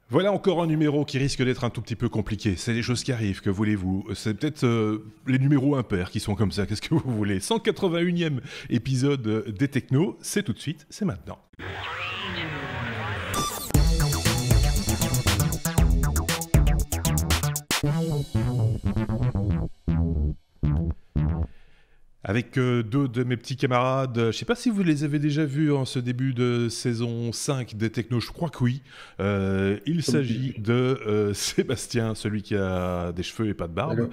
Voilà encore un numéro qui risque d'être un tout petit peu compliqué. C'est des choses qui arrivent, que voulez-vous? C'est peut-être les numéros impairs qui sont comme ça, qu'est-ce que vous voulez? 181e épisode des Technos, c'est tout de suite, c'est maintenant. Avec deux de mes petits camarades, je ne sais pas si vous les avez déjà vus en ce début de saison 5 des Technos, je crois que oui. Il s'agit de Sébastien, celui qui a des cheveux et pas de barbe,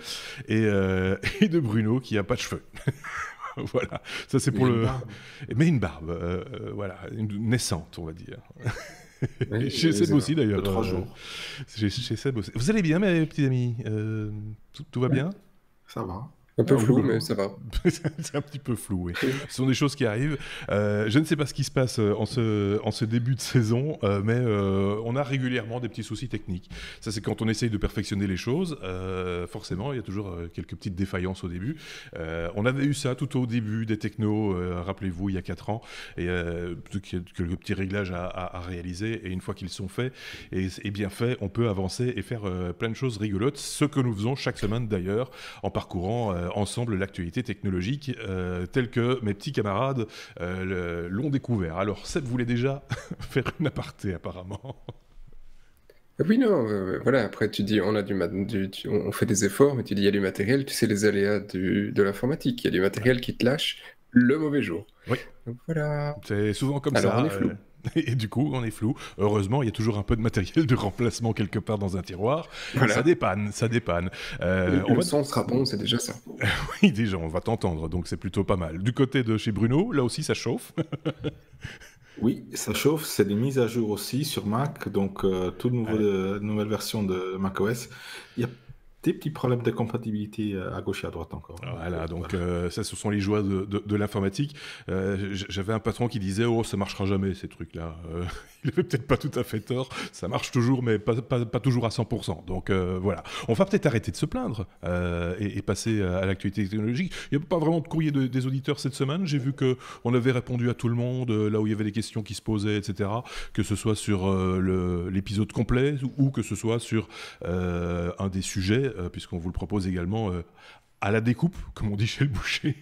et de Bruno qui n'a pas de cheveux. Voilà, ça c'est pour le... Mais une barbe, voilà, une naissante on va dire. Oui, chez Seb aussi d'ailleurs. 3 jours. Chez Seb aussi. Vous allez bien mes petits amis? Tout va bien? Ça va. Un peu flou, mais ça va. C'est un petit peu flou, oui. Ce sont des choses qui arrivent. Je ne sais pas ce qui se passe en ce début de saison, mais on a régulièrement des petits soucis techniques. Ça, c'est quand on essaye de perfectionner les choses. Forcément, il y a toujours quelques petites défaillances au début. On avait eu ça tout au début des technos, rappelez-vous, il y a 4 ans, et quelques petits réglages à réaliser. Et une fois qu'ils sont faits et bien faits, on peut avancer et faire plein de choses rigolotes. Ce que nous faisons chaque semaine d'ailleurs, en parcourant ensemble l'actualité technologique telle que mes petits camarades l'ont découvert. Alors Seb voulait déjà faire une aparté apparemment. Oui, non, voilà, après tu dis on fait des efforts, mais tu dis il y a du matériel, tu sais les aléas de l'informatique, il y a du matériel qui te lâche le mauvais jour. Oui. Donc voilà. C'est souvent comme Alors, ça. on est flou. Et du coup, on est flou. Heureusement, il y a toujours un peu de matériel de remplacement quelque part dans un tiroir. Voilà. Ça dépanne, ça dépanne. Le son sera bon, c'est déjà ça. Oui, déjà, on va t'entendre, donc c'est plutôt pas mal. Du côté de chez Bruno, là aussi, ça chauffe. Oui, ça chauffe. C'est des mises à jour aussi sur Mac. Donc, toute nouvelle version de macOS. Il y a des petits problèmes de compatibilité à gauche et à droite encore. Voilà, donc ça, ce sont les joies de l'informatique. J'avais un patron qui disait « Oh, ça marchera jamais, ces trucs-là. » Il avait peut-être pas tout à fait tort. Ça marche toujours, mais pas toujours à 100%. Donc voilà. On va peut-être arrêter de se plaindre et passer à l'actualité technologique. Il n'y a pas vraiment de courrier des auditeurs cette semaine. J'ai vu qu'on avait répondu à tout le monde, là où il y avait des questions qui se posaient, etc. Que ce soit sur l'épisode complet ou que ce soit sur un des sujets, puisqu'on vous le propose également à la découpe, comme on dit chez le boucher.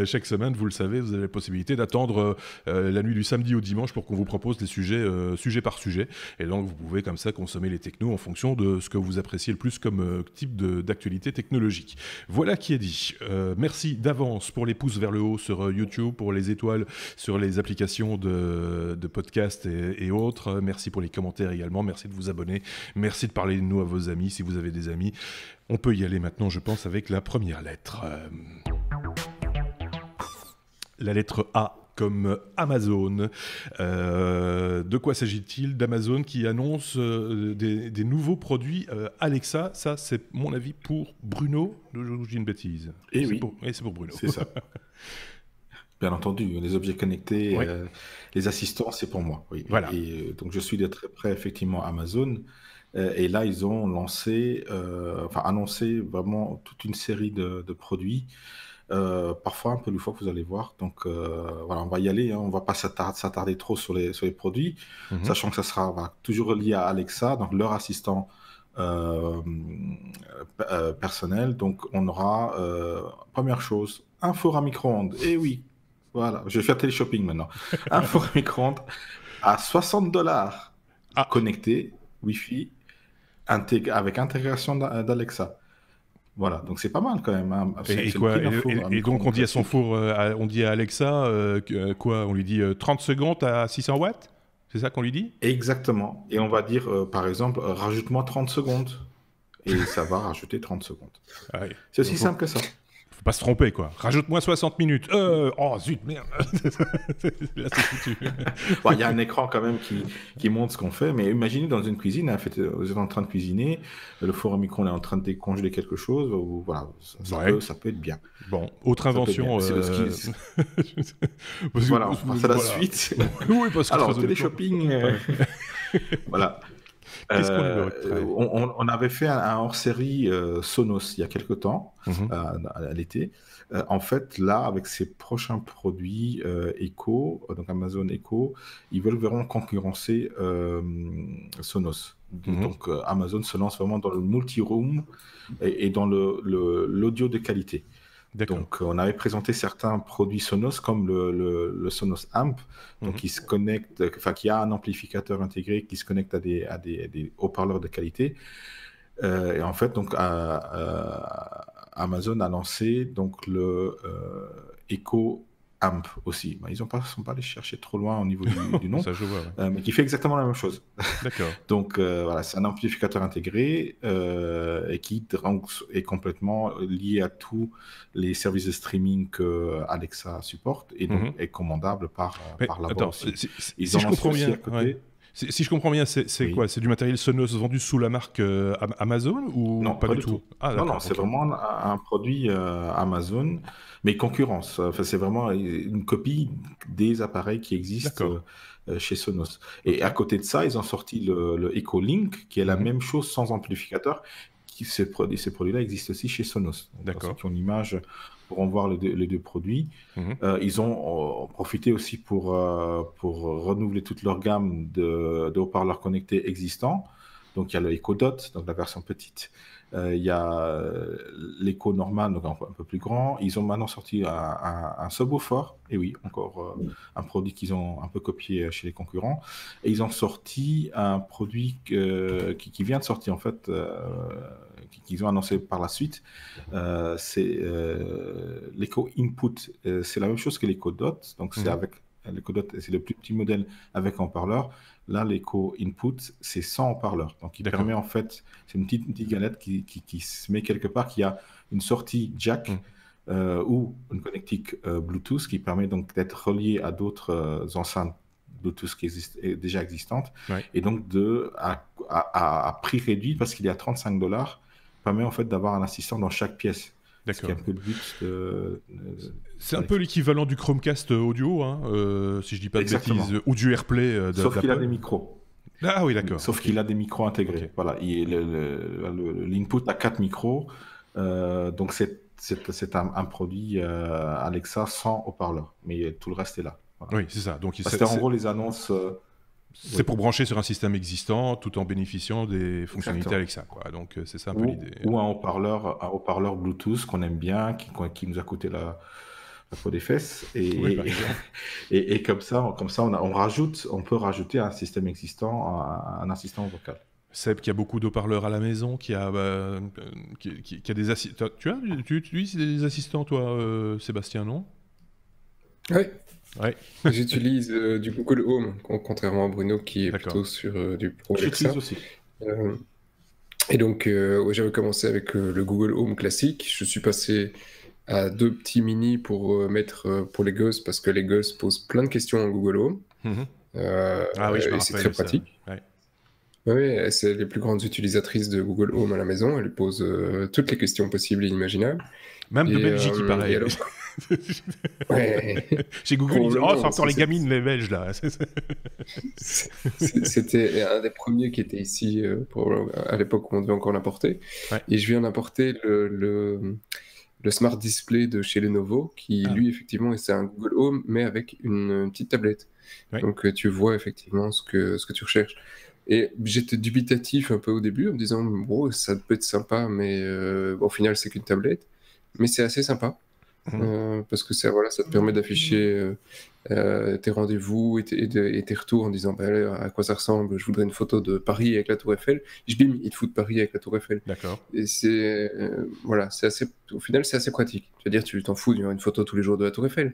Chaque semaine, vous le savez, vous avez la possibilité d'attendre la nuit du samedi au dimanche pour qu'on vous propose des sujets sujet par sujet. Et donc, vous pouvez comme ça consommer les technos en fonction de ce que vous appréciez le plus comme type d'actualité technologique. Voilà qui est dit. Merci d'avance pour les pouces vers le haut sur YouTube, pour les étoiles sur les applications de podcast et autres. Merci pour les commentaires également. Merci de vous abonner. Merci de parler de nous à vos amis si vous avez des amis. On peut y aller maintenant, je pense, avec la première lettre. La lettre A comme Amazon. De quoi s'agit-il? D'Amazon qui annonce des nouveaux produits Alexa. Ça, c'est mon avis pour Bruno. Je dis une bêtise. Et oui. C'est pour Bruno. C'est ça. Bien entendu, les objets connectés, oui. Les assistants, c'est pour moi. Oui. Voilà. Et donc, je suis de très près, effectivement, Amazon. Et là, ils ont annoncé vraiment toute une série de produits. Parfois un peu loufoque, vous allez voir. Donc voilà, on va y aller. Hein. On ne va pas s'attarder trop sur les produits, sachant que ça sera toujours lié à Alexa, donc leur assistant personnel. Donc on aura, première chose, un four à micro-ondes. Et oui, voilà, je vais faire télé-shopping maintenant. Un four à micro-ondes à $60 connecté, Wi-Fi, avec intégration d'Alexa. Voilà, donc c'est pas mal quand même. Hein. Et donc on dit à son four, on dit à Alexa, quoi? On lui dit 30 secondes à 600 watts? C'est ça qu'on lui dit? Exactement. Et on va dire, par exemple, rajoute-moi 30 secondes. Et ça va rajouter 30 secondes. Ah oui. C'est aussi simple que ça. Faut pas se tromper, quoi. Rajoute-moi 60 minutes. Oh, zut, merde. Là, c'est foutu. Bon, y a un écran quand même qui montre ce qu'on fait, mais imaginez dans une cuisine, vous êtes en train de cuisiner, le four à micro-ondes est en train de décongeler quelque chose, voilà, ça peut être bien. Bon, autre invention. Voilà, on passe à la suite. Oui, parce que alors, télé-shopping, voilà. Qu'est-ce qu'on aimerait on avait fait un hors-série Sonos il y a quelque temps, à l'été. En fait, là, avec ces prochains produits Echo, donc Amazon Echo, ils veulent vraiment concurrencer Sonos. Donc, Amazon se lance vraiment dans le multi-room et dans l'audio de qualité. Donc, on avait présenté certains produits Sonos comme le Sonos Amp, donc qui se connecte, enfin qui a un amplificateur intégré qui se connecte à des haut-parleurs de qualité. Et en fait, donc Amazon a lancé donc le Echo Amp aussi. Ils sont pas allés chercher trop loin au niveau du nom, Ça, je vois, mais qui fait exactement la même chose. D'accord. Donc voilà, c'est un amplificateur intégré et qui est complètement lié à tous les services de streaming que Alexa supporte et donc est commandable par la voix aussi. Si je comprends bien, si je comprends bien, c'est quoi? C'est du matériel Sonos vendu sous la marque Amazon ou non, pas du tout. Non, c'est vraiment un produit Amazon, mais concurrence. Enfin, c'est vraiment une copie des appareils qui existent chez Sonos. Et à côté de ça, ils ont sorti le Echo Link, qui est la même chose sans amplificateur. Ces produits-là existent aussi chez Sonos. Donc, ceux qui ont l'image pourront voir les deux produits. Ils ont profité aussi pour renouveler toute leur gamme de haut-parleurs connectés existants. Donc, il y a le Echo Dot, donc la version petite. Il y a l'Echo normal, donc un peu plus grand. Ils ont maintenant sorti un subwoofer. Et oui, encore un produit qu'ils ont un peu copié chez les concurrents. Et ils ont sorti un produit qui vient de sortir, en fait, qu'ils ont annoncé par la suite. C'est l'Echo Input. C'est la même chose que l'Echo Dot. Donc, c'est avec l'Echo Dot, c'est le plus petit modèle avec un haut-parleur. Là, l'Echo Input, c'est sans haut-parleur. Donc, il permet en fait, c'est une petite galette qui se met quelque part, qui a une sortie jack ou une connectique Bluetooth qui permet donc d'être relié à d'autres enceintes Bluetooth déjà existantes. Et donc, à prix réduit, parce qu'il est à $35, permet en fait d'avoir un assistant dans chaque pièce. C'est un peu le but c'est un peu l'équivalent du Chromecast audio, si je dis pas de bêtises, ou du AirPlay. Sauf qu'il a des micros. Ah oui, d'accord. Sauf qu'il a des micros intégrés. Voilà, l'input a 4 micros, donc c'est un produit Alexa sans haut-parleur, mais tout le reste est là. Voilà. Oui, c'est ça. Donc c'était en gros les annonces. C'est pour brancher sur un système existant tout en bénéficiant des fonctionnalités Alexa, quoi. Donc c'est ça un peu l'idée. Ou un haut-parleur Bluetooth qu'on aime bien, qui nous a coûté la peau des fesses. Et comme ça, on peut rajouter à un système existant un assistant vocal. Seb, qui a beaucoup d'haut-parleurs à la maison, qui a des assistants. Tu utilises des assistants, toi, Sébastien, non? Oui. J'utilise du Google Home, contrairement à Bruno qui est plutôt sur du Pro Alexa. J'utilise aussi. Et donc, j'avais commencé avec le Google Home classique. Je suis passé à 2 petits mini pour mettre pour les gosses, parce que les gosses posent plein de questions en Google Home. Et c'est très pratique. Oui, c'est les plus grandes utilisatrices de Google Home à la maison. Elles posent toutes les questions possibles et inimaginables. Même de Belgique, il paraît. Chez Google, ils disent c'est encore les gamines, les Belges, là. C'était un des premiers qui était ici à l'époque où on devait encore l'importer. Et je viens d'importer le Smart Display de chez Lenovo, qui lui, effectivement, c'est un Google Home, mais avec une petite tablette. Donc, tu vois effectivement ce que tu recherches. Et j'étais dubitatif un peu au début, en me disant, ça peut être sympa, mais au final, c'est qu'une tablette. Mais c'est assez sympa, parce que ça te permet d'afficher tes rendez-vous et tes retours en disant à quoi ça ressemble, je voudrais une photo de Paris avec la Tour Eiffel. Bim, il te fout de Paris avec la Tour Eiffel. D'accord. Et c'est au final, c'est assez pratique. C'est-à-dire, tu t'en fous d'une photo tous les jours de la Tour Eiffel.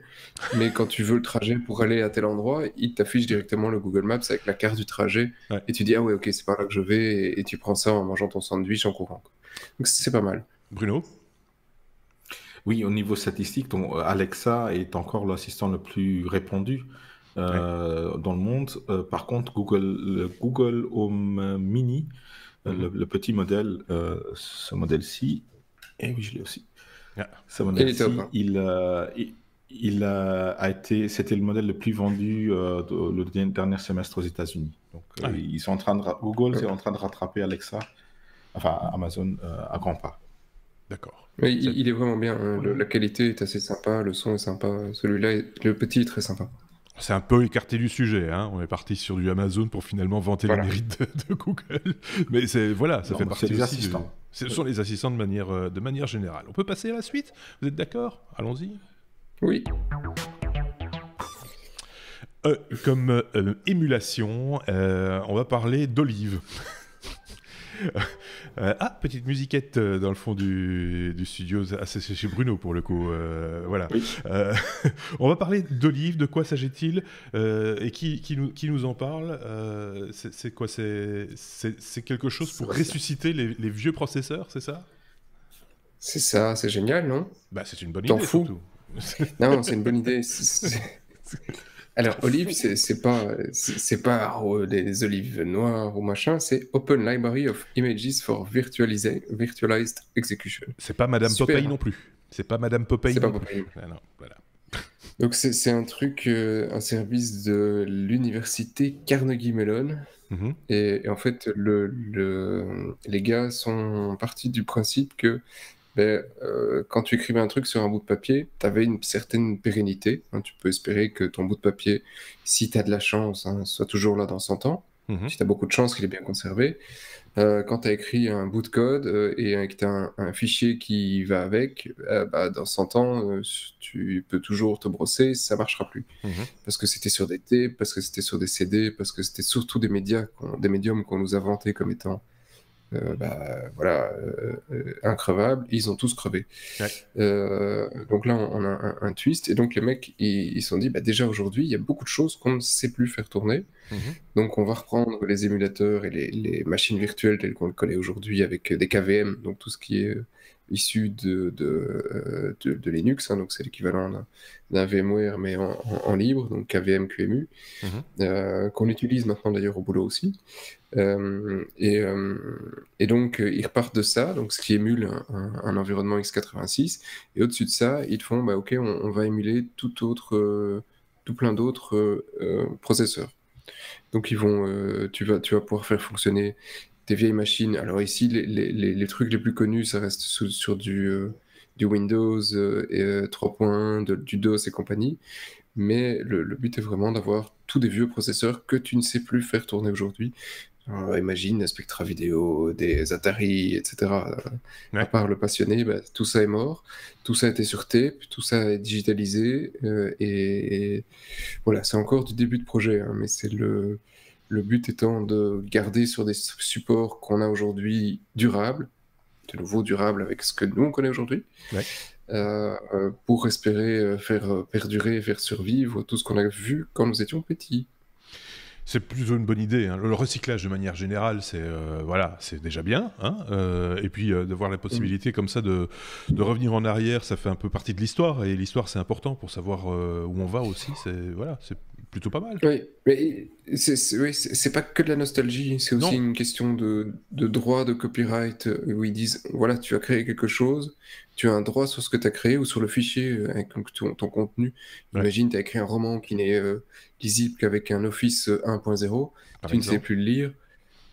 Mais quand tu veux le trajet pour aller à tel endroit, il t'affiche directement le Google Maps avec la carte du trajet. Et tu dis, ah ouais, ok, c'est par là que je vais. Et tu prends ça en mangeant ton sandwich en courant. Donc, c'est pas mal. Bruno ? Oui, au niveau statistique, Alexa est encore l'assistant le plus répandu dans le monde. Par contre, le Google Home Mini, le petit modèle, ce modèle-ci, et oui, je l'ai aussi. Ce modèle-ci, C'était le modèle le plus vendu le dernier semestre aux États-Unis. Donc, ils sont en train Google est en train de rattraper Alexa, enfin Amazon, à grands pas. D'accord. Il est vraiment bien. Hein. La qualité est assez sympa, le son est sympa. Celui-là, le petit est très sympa. C'est un peu écarté du sujet, hein. On est parti sur du Amazon pour finalement vanter les mérites de Google. Mais ça fait partie des aussi assistants. Ce sont les assistants de manière générale. On peut passer à la suite? Vous êtes d'accord? Allons-y. Oui. Comme émulation, on va parler d'olive. Petite musiquette dans le fond du studio, c'est chez Bruno pour le coup. Voilà. Oui. On va parler d'olive, de quoi s'agit-il et qui nous en parle? C'est quoi? C'est quelque chose pour ressusciter les vieux processeurs, c'est ça? C'est ça, c'est génial, non? Bah, c'est une bonne T'en idée, fous? surtout. Non, c'est une bonne idée. Alors, Olive, c'est pas des olives noires ou machin, c'est Open Library of Images for Virtualized Execution. C'est pas Madame Super. Popeye non plus. C'est pas Madame Popeye. C'est pas non Popeye. plus. Ah non, voilà. Donc, c'est un truc, un service de l'université Carnegie Mellon. Mhm. Et en fait, les gars sont partis du principe que quand tu écrivais un truc sur un bout de papier, tu avais une certaine pérennité. Hein, tu peux espérer que ton bout de papier, si tu as de la chance, soit toujours là dans 100 ans. Mhm. Si tu as beaucoup de chance qu'il est bien conservé. Quand tu as écrit un bout de code et que tu as un fichier qui va avec, dans 100 ans, tu peux toujours te brosser, ça marchera plus. Mhm. Parce que c'était sur des tapes, parce que c'était sur des CD, parce que c'était surtout des médiums qu'on nous a vantés comme étant increvables. Ils ont tous crevé. Ouais. Donc là, on a un twist. Et donc les mecs, ils se sont dit, déjà aujourd'hui, il y a beaucoup de choses qu'on ne sait plus faire tourner. Mhm. Donc on va reprendre les émulateurs et les machines virtuelles telles qu'on le connaît aujourd'hui avec des KVM, donc tout ce qui est issu de Linux, hein, donc c'est l'équivalent d'un VMware mais en libre, donc KVM, QEMU, qu'on utilise maintenant d'ailleurs au boulot aussi. Et donc ils repartent de ça, donc ce qui émule un environnement x86, et au-dessus de ça, ils font, ok, on va émuler tout plein d'autres processeurs. Donc tu vas pouvoir faire fonctionner tes vieilles machines. Alors ici, les trucs les plus connus, ça reste sur du Windows 3.1, du DOS et compagnie. Mais le but est vraiment d'avoir tous des vieux processeurs que tu ne sais plus faire tourner aujourd'hui. Imagine Spectra Video, des Atari, etc. Ouais. À part le passionné, tout ça est mort. Tout ça a été sur tape, tout ça est digitalisé. Et voilà, c'est encore du début de projet, hein, mais c'est le but étant de garder sur des supports qu'on a aujourd'hui durables, de nouveau durables avec ce que nous on connaît aujourd'hui, pour espérer faire perdurer, faire survivre tout ce qu'on a vu quand nous étions petits. C'est plutôt une bonne idée. Hein. Le recyclage, de manière générale, c'est déjà bien. Hein. Et puis, de voir la possibilité comme ça de revenir en arrière, ça fait un peu partie de l'histoire. Et l'histoire, c'est important pour savoir où on va aussi. C'est plutôt pas mal. Oui, mais c'est pas que de la nostalgie. C'est aussi une question de droit, de copyright, où ils disent, voilà, tu as créé quelque chose, tu as un droit sur ce que tu as créé ou sur le fichier avec ton contenu. Ouais. Imagine, tu as écrit un roman qui n'est lisible qu'avec un Office 1.0, tu ne sais plus le lire,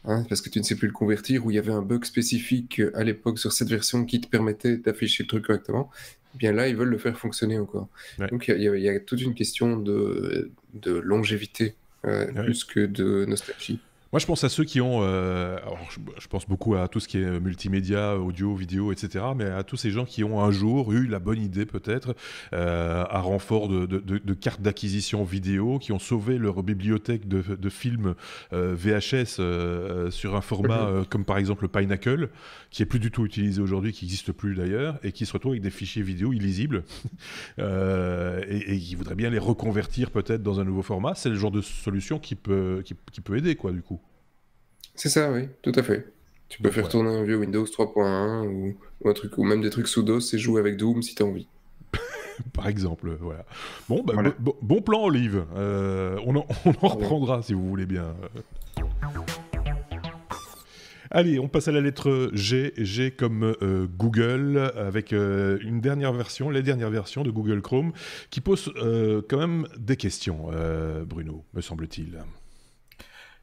hein, parce que tu ne sais plus le convertir, ou il y avait un bug spécifique à l'époque sur cette version qui te permettait d'afficher le truc correctement. Bien là, ils veulent le faire fonctionner encore. Ouais. Donc il y a toute une question de longévité, plus que de nostalgie. Moi, je pense à ceux qui ont... alors, je pense beaucoup à tout ce qui est multimédia, audio, vidéo, etc. Mais à tous ces gens qui ont un jour eu la bonne idée, peut-être, à renfort de cartes d'acquisition vidéo, qui ont sauvé leur bibliothèque de films VHS sur un format comme par exemple le Pinnacle, qui est plus du tout utilisé aujourd'hui, qui n'existe plus d'ailleurs, et qui se retrouve avec des fichiers vidéo illisibles, et qui voudraient bien les reconvertir peut-être dans un nouveau format. C'est le genre de solution qui peut aider, quoi, du coup. C'est ça, oui, tout à fait. Tu peux faire tourner un vieux Windows 3.1 ou un truc, ou même des trucs sous DOS et jouer avec Doom si tu as envie. Par exemple, voilà. Bon, voilà. Bon plan, Olive. On en reprendra si vous voulez bien. Allez, on passe à la lettre G. G comme Google, avec une dernière version, les dernières versions de Google Chrome, qui pose quand même des questions, Bruno, me semble-t-il.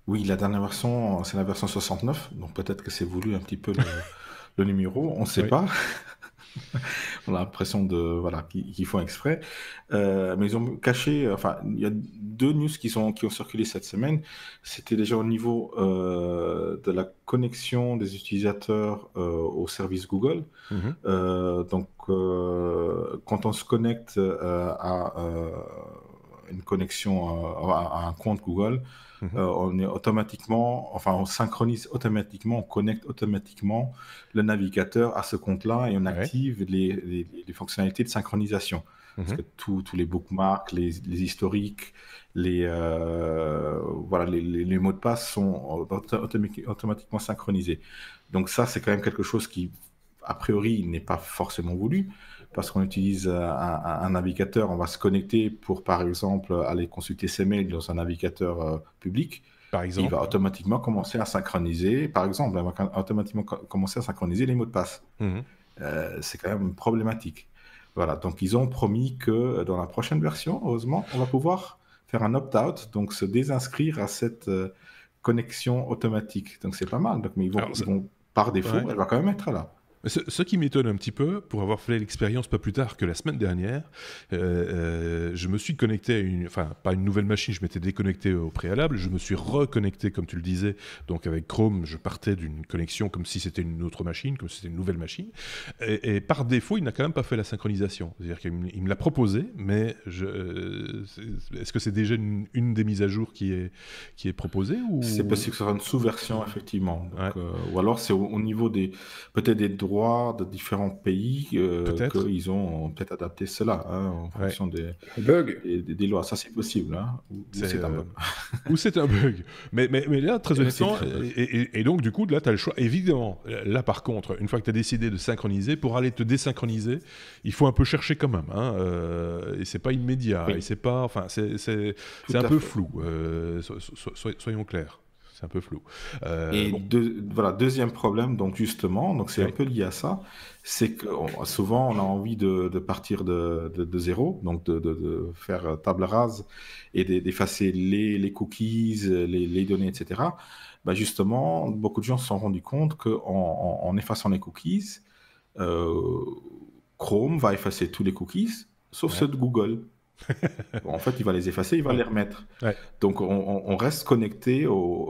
Oui, la dernière version, c'est la version 69, donc peut-être que c'est voulu un petit peu le numéro, on ne sait pas. On a l'impression voilà, qu'ils font exprès. Mais ils ont caché, enfin, il y a 2 news qui ont circulé cette semaine. C'était déjà au niveau de la connexion des utilisateurs au service Google. Donc, quand on se connecte à une connexion à un compte Google, on est automatiquement, enfin, on synchronise automatiquement, on connecte automatiquement le navigateur à ce compte-là et on active les fonctionnalités de synchronisation. Parce que tous les bookmarks, les historiques, voilà, les mots de passe sont automatiquement synchronisés. Donc ça, c'est quand même quelque chose qui, a priori, n'est pas forcément voulu. Parce qu'on utilise un navigateur, on va se connecter pour, par exemple, aller consulter ses mails dans un navigateur public. Par exemple, il va automatiquement commencer à synchroniser, par exemple, il va automatiquement commencer à synchroniser les mots de passe. C'est quand même problématique. Voilà, donc ils ont promis que dans la prochaine version, heureusement, on va pouvoir faire un opt-out, donc se désinscrire à cette connexion automatique. Donc c'est pas mal. Donc, mais ils vont par défaut, elle va quand même être là. Ce qui m'étonne un petit peu, pour avoir fait l'expérience pas plus tard que la semaine dernière, je me suis connecté à enfin pas une nouvelle machine, je m'étais déconnecté au préalable, je me suis reconnecté comme tu le disais, donc avec Chrome, je partais d'une connexion comme si c'était une autre machine, comme si c'était une nouvelle machine, et par défaut, il n'a quand même pas fait la synchronisation, c'est-à-dire qu'il me l'a proposé, mais est-ce que c'est déjà une des mises à jour qui est proposée ou... C'est possible que ce soit une sous-version, effectivement. Donc, ou alors c'est au niveau peut-être des droits de différents pays qu'ils ont peut-être adapté cela en fonction des lois. Ça, c'est possible. Ou c'est un bug. Ou c'est un bug. Mais là, très honnêtement, et donc du coup, là, tu as le choix. Évidemment, là, par contre, une fois que tu as décidé de synchroniser, pour aller te désynchroniser, il faut un peu chercher quand même. Et c'est pas immédiat. Et c'est pas... Enfin, c'est un peu flou. Soyons clairs. C'est un peu flou. Voilà, deuxième problème, donc justement, donc c'est un peu lié à ça, c'est que souvent on a envie de partir de zéro, donc de faire table rase et d'effacer les cookies, les données, etc. Bah justement, beaucoup de gens se sont rendus compte qu'en effaçant les cookies, Chrome va effacer tous les cookies, sauf ceux de Google. En fait, il va les effacer, il va les remettre. Donc, on reste connecté,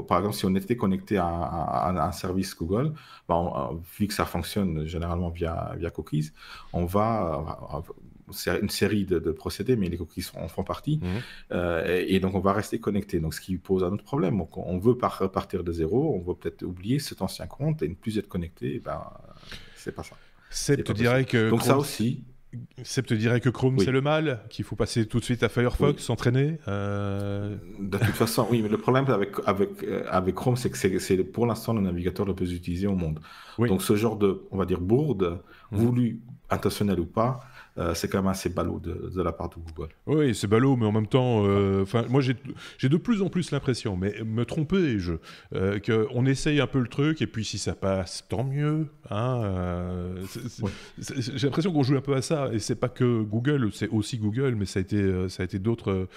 par exemple, si on était connecté à un service Google, vu que ça fonctionne généralement via cookies, on va... C'est une série de procédés, mais les cookies en font partie. Et donc, on va rester connecté. Donc, ce qui pose un autre problème. Donc, on veut repartir de zéro, on veut peut-être oublier cet ancien compte et ne plus être connecté. C'est pas ça. Seb te dirait que... Donc, ça aussi... Seb te dirait que Chrome c'est le mal, qu'il faut passer tout de suite à Firefox, s'entraîner. De toute façon, oui, mais le problème avec Chrome, c'est que c'est pour l'instant le navigateur le plus utilisé au monde. Donc ce genre de, on va dire, bourde, voulu, intentionnel ou pas, c'est quand même assez ballot de la part de Google. Oui, c'est ballot, mais en même temps, moi j'ai de plus en plus l'impression, mais me trompais-je, qu'on essaye un peu le truc, et puis si ça passe, tant mieux. J'ai l'impression qu'on joue un peu à ça, et c'est pas que Google, c'est aussi Google, mais ça a été d'autres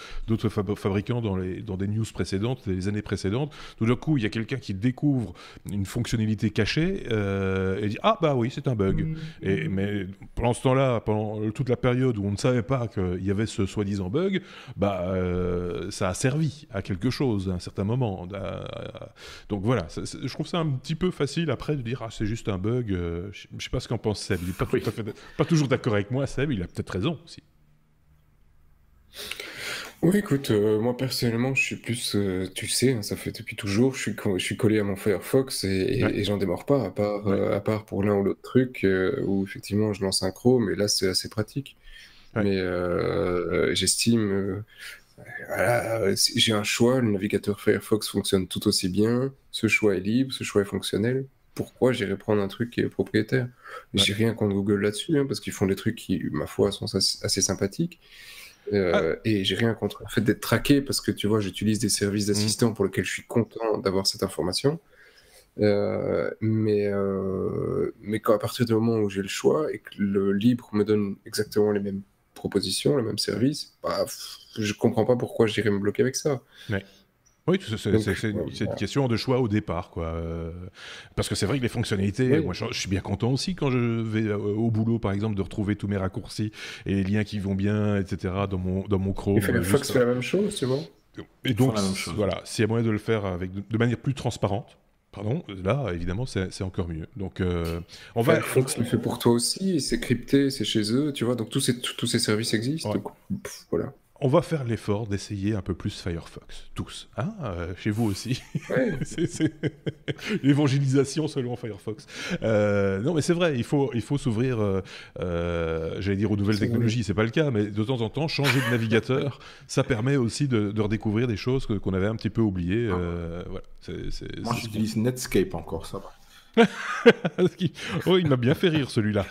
fabricants dans des news précédentes, les années précédentes. Tout d'un coup, il y a quelqu'un qui découvre une fonctionnalité cachée, et dit « Ah bah oui, c'est un bug ». Mais pendant ce temps-là, pendant toute la période où on ne savait pas qu'il y avait ce soi-disant bug, ça a servi à quelque chose à un certain moment. Donc voilà, je trouve ça un petit peu facile après de dire « Ah, c'est juste un bug ». Je ne sais pas ce qu'en pense Seb. Il n'est pas toujours d'accord avec moi, Seb, il a peut-être raison aussi. Oui, écoute, moi personnellement, je suis plus, tu sais, ça fait depuis toujours, je suis collé à mon Firefox et j'en démords pas, à part pour l'un ou l'autre truc où effectivement je lance un Chrome, et là c'est assez pratique. Mais j'estime, voilà, si j'ai un choix, le navigateur Firefox fonctionne tout aussi bien, ce choix est libre, ce choix est fonctionnel. Pourquoi j'irais prendre un truc qui est propriétaire? J'ai rien contre Google là-dessus, parce qu'ils font des trucs qui, ma foi, sont assez sympathiques. Et j'ai rien contre le fait d'être traqué, parce que tu vois, j'utilise des services d'assistants pour lesquels je suis content d'avoir cette information. Mais quand à partir du moment où j'ai le choix et que le libre me donne exactement les mêmes propositions, les mêmes services, bah, je comprends pas pourquoi j'irais me bloquer avec ça. Ouais. Oui, c'est une question de choix au départ, quoi. Parce que c'est vrai que les fonctionnalités, moi je suis bien content aussi quand je vais au boulot, par exemple, de retrouver tous mes raccourcis et les liens qui vont bien, etc. dans mon Chrome. Et Firefox fait la même chose, tu vois. Et donc, voilà, s'il y a moyen de le faire de manière plus transparente, pardon, là, évidemment, c'est encore mieux. Donc, Firefox le fait pour toi aussi, c'est crypté, c'est chez eux, tu vois, donc tous ces services existent. Ouais. Donc, voilà. On va faire l'effort d'essayer un peu plus Firefox, tous. Hein, chez vous aussi. Ouais. C'est l'évangélisation selon Firefox. Non, mais c'est vrai, il faut s'ouvrir, j'allais dire, aux nouvelles technologies. C'est pas le cas, mais de temps en temps, changer de navigateur, ça permet aussi de redécouvrir des choses qu'on avait un petit peu oubliées. Voilà. Moi, j'utilise Netscape encore, ça va. Oh, il m'a bien fait rire, celui-là.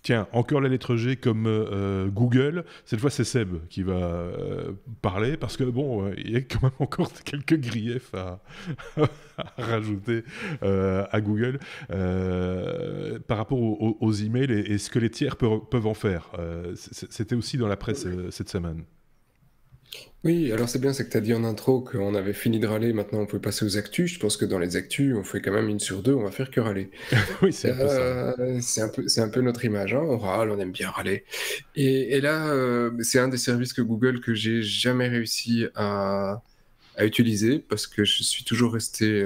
Tiens, encore la lettre G comme Google. Cette fois, c'est Seb qui va parler parce que bon, il y a quand même encore quelques griefs à rajouter à Google par rapport aux emails et ce que les tiers peuvent en faire. C'était aussi dans la presse cette semaine. Oui, alors c'est bien, c'est que tu as dit en intro qu'on avait fini de râler, maintenant on peut passer aux actus. Je pense que dans les actus, on fait quand même 1 sur 2, on va faire que râler. Oui, c'est un peu ça. C'est un peu notre image, hein. On râle, on aime bien râler. Et là, c'est un des services que Google que j'ai jamais réussi à utiliser parce que je suis toujours resté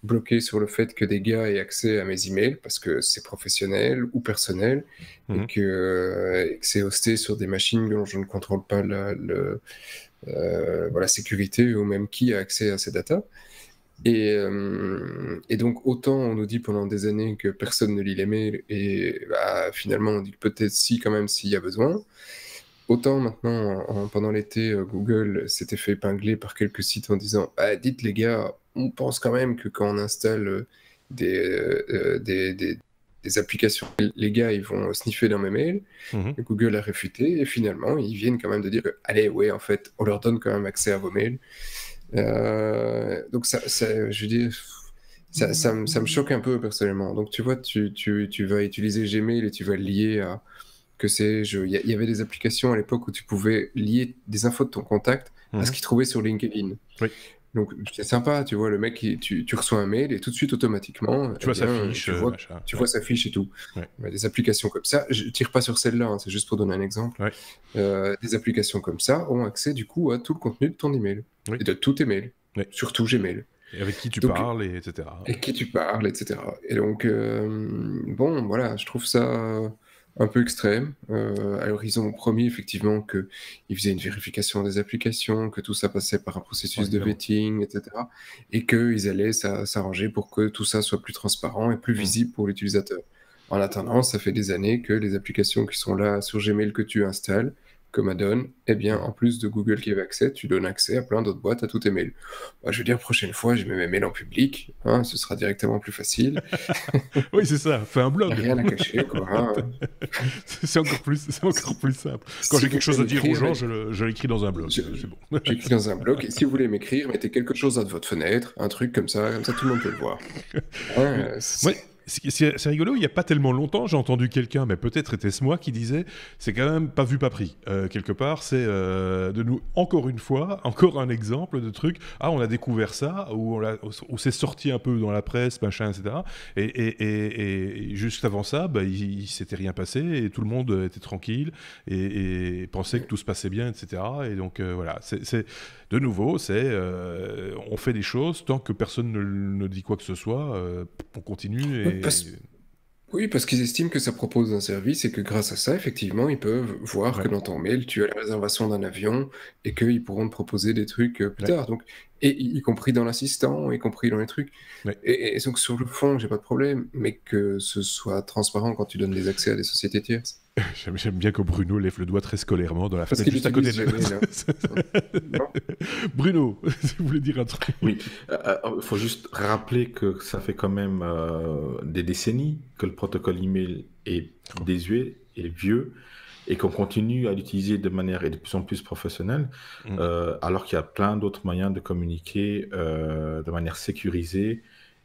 bloqué sur le fait que des gars aient accès à mes emails parce que c'est professionnel ou personnel et que c'est hosté sur des machines dont je ne contrôle pas la sécurité ou même qui a accès à ces datas. Et donc, autant on nous dit pendant des années que personne ne lit les mails, et finalement on dit que peut-être si, quand même, s'il y a besoin. Autant maintenant, pendant l'été, Google s'était fait épingler par quelques sites en disant « Dites les gars, on pense quand même que quand on installe des applications, les gars, ils vont sniffer dans mes mails. Et Google a réfuté, et finalement, ils viennent quand même de dire « Allez, ouais, en fait, on leur donne quand même accès à vos mails. » Donc, je veux dire, ça me choque un peu, personnellement. Donc, tu vois, tu vas utiliser Gmail et tu vas le lier à... Il y avait des applications à l'époque où tu pouvais lier des infos de ton contact à ce qu'il trouvait sur LinkedIn. Oui. Donc c'est sympa, tu vois, le mec, tu reçois un mail et tout de suite, automatiquement, tu vois sa fiche, tu vois sa fiche et tout. Ouais. Des applications comme ça, je tire pas sur celle-là, hein, c'est juste pour donner un exemple. Ouais. Des applications comme ça ont accès du coup à tout le contenu de ton email, et de tous tes mails, surtout Gmail. Et avec qui tu parles, etc. Et qui tu parles, etc. Et donc, bon, voilà, je trouve ça un peu extrême. Alors, ils ont promis effectivement qu'ils faisaient une vérification des applications, que tout ça passait par un processus de vetting, etc. Et qu'ils allaient s'arranger pour que tout ça soit plus transparent et plus visible pour l'utilisateur. En attendant, ça fait des années que les applications qui sont là sur Gmail que tu installes, comme Addon, eh bien, en plus de Google qui avait accès, tu donnes accès à plein d'autres boîtes, à tous tes mails. Je veux dire, prochaine fois, je mets mes mails en public, hein, ce sera directement plus facile. Oui, c'est ça, fais un blog. Rien à cacher, quoi. Hein. C'est encore plus simple. Quand j'ai quelque chose à dire aux gens, je l'écris dans un blog. C'est bon. J'écris dans un blog, et si vous voulez m'écrire, mettez quelque chose à votre fenêtre, un truc comme ça tout le monde peut le voir. C'est rigolo, il n'y a pas tellement longtemps, j'ai entendu quelqu'un, mais peut-être était-ce moi, qui disait c'est quand même pas vu, pas pris. Quelque part, c'est de nous, encore une fois, encore un exemple de truc. On a découvert ça, où c'est sorti un peu dans la presse, machin, etc. Et juste avant ça, il s'était rien passé, et tout le monde était tranquille, et pensait que tout se passait bien, etc. Et donc, voilà, de nouveau, on fait des choses, tant que personne ne dit quoi que ce soit, on continue. Oui, parce qu'ils estiment que ça propose un service et que grâce à ça, effectivement, ils peuvent voir que dans ton mail, tu as la réservation d'un avion et qu'ils pourront te proposer des trucs plus tard. Donc, et y compris dans l'assistant, y compris dans les trucs. Et donc, sur le fond, j'ai pas de problème, mais que ce soit transparent quand tu donnes des accès à des sociétés tierces. J'aime bien que Bruno lève le doigt très scolairement dans la fenêtre juste à côté de nous. Bruno, si vous voulez dire un truc. Oui, il faut juste rappeler que ça fait quand même des décennies que le protocole email est désuet et vieux et qu'on continue à l'utiliser de manière de plus en plus professionnelle, alors qu'il y a plein d'autres moyens de communiquer de manière sécurisée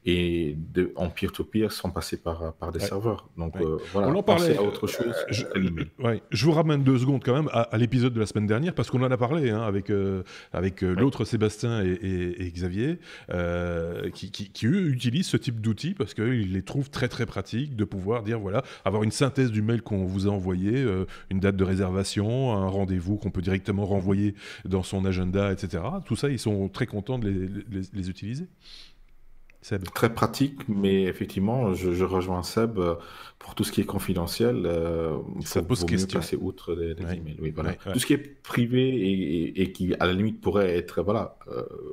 et en peer-to-peer sans passer par des serveurs. Donc voilà, on en pensez parlait. à autre chose que l'email. Je vous ramène 2 secondes quand même à l'épisode de la semaine dernière, parce qu'on en a parlé avec l'autre Sébastien et Xavier, qui eux utilisent ce type d'outils parce qu'ils les trouvent très très pratiques de pouvoir dire voilà, avoir une synthèse du mail qu'on vous a envoyé, une date de réservation, un rendez-vous qu'on peut directement renvoyer dans son agenda, etc. Tout ça, ils sont très contents de les utiliser. Seb. Très pratique, mais effectivement, je rejoins Seb pour tout ce qui est confidentiel. Ça pose vaut mieux question. passer outre des emails. Oui, voilà. Ouais. Tout ce qui est privé et qui, à la limite, pourrait être faire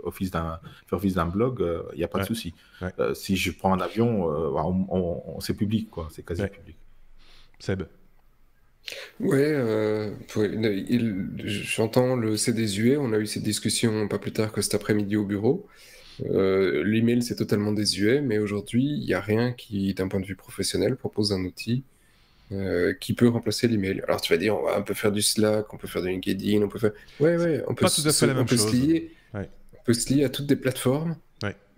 office d'un blog, il n'y a pas de souci. Ouais. Si je prends un avion, c'est public, quoi. C'est quasi public. Seb. Ouais, j'entends le c'est désuet. On a eu cette discussion pas plus tard que cet après-midi au bureau. L'email, c'est totalement désuet, mais aujourd'hui, il n'y a rien qui, d'un point de vue professionnel, propose un outil qui peut remplacer l'email. Alors tu vas dire, on peut faire du Slack, on peut faire du LinkedIn, on peut faire... Ouais, on peut pas tout à fait la même chose. On peut se lier à toutes des plateformes,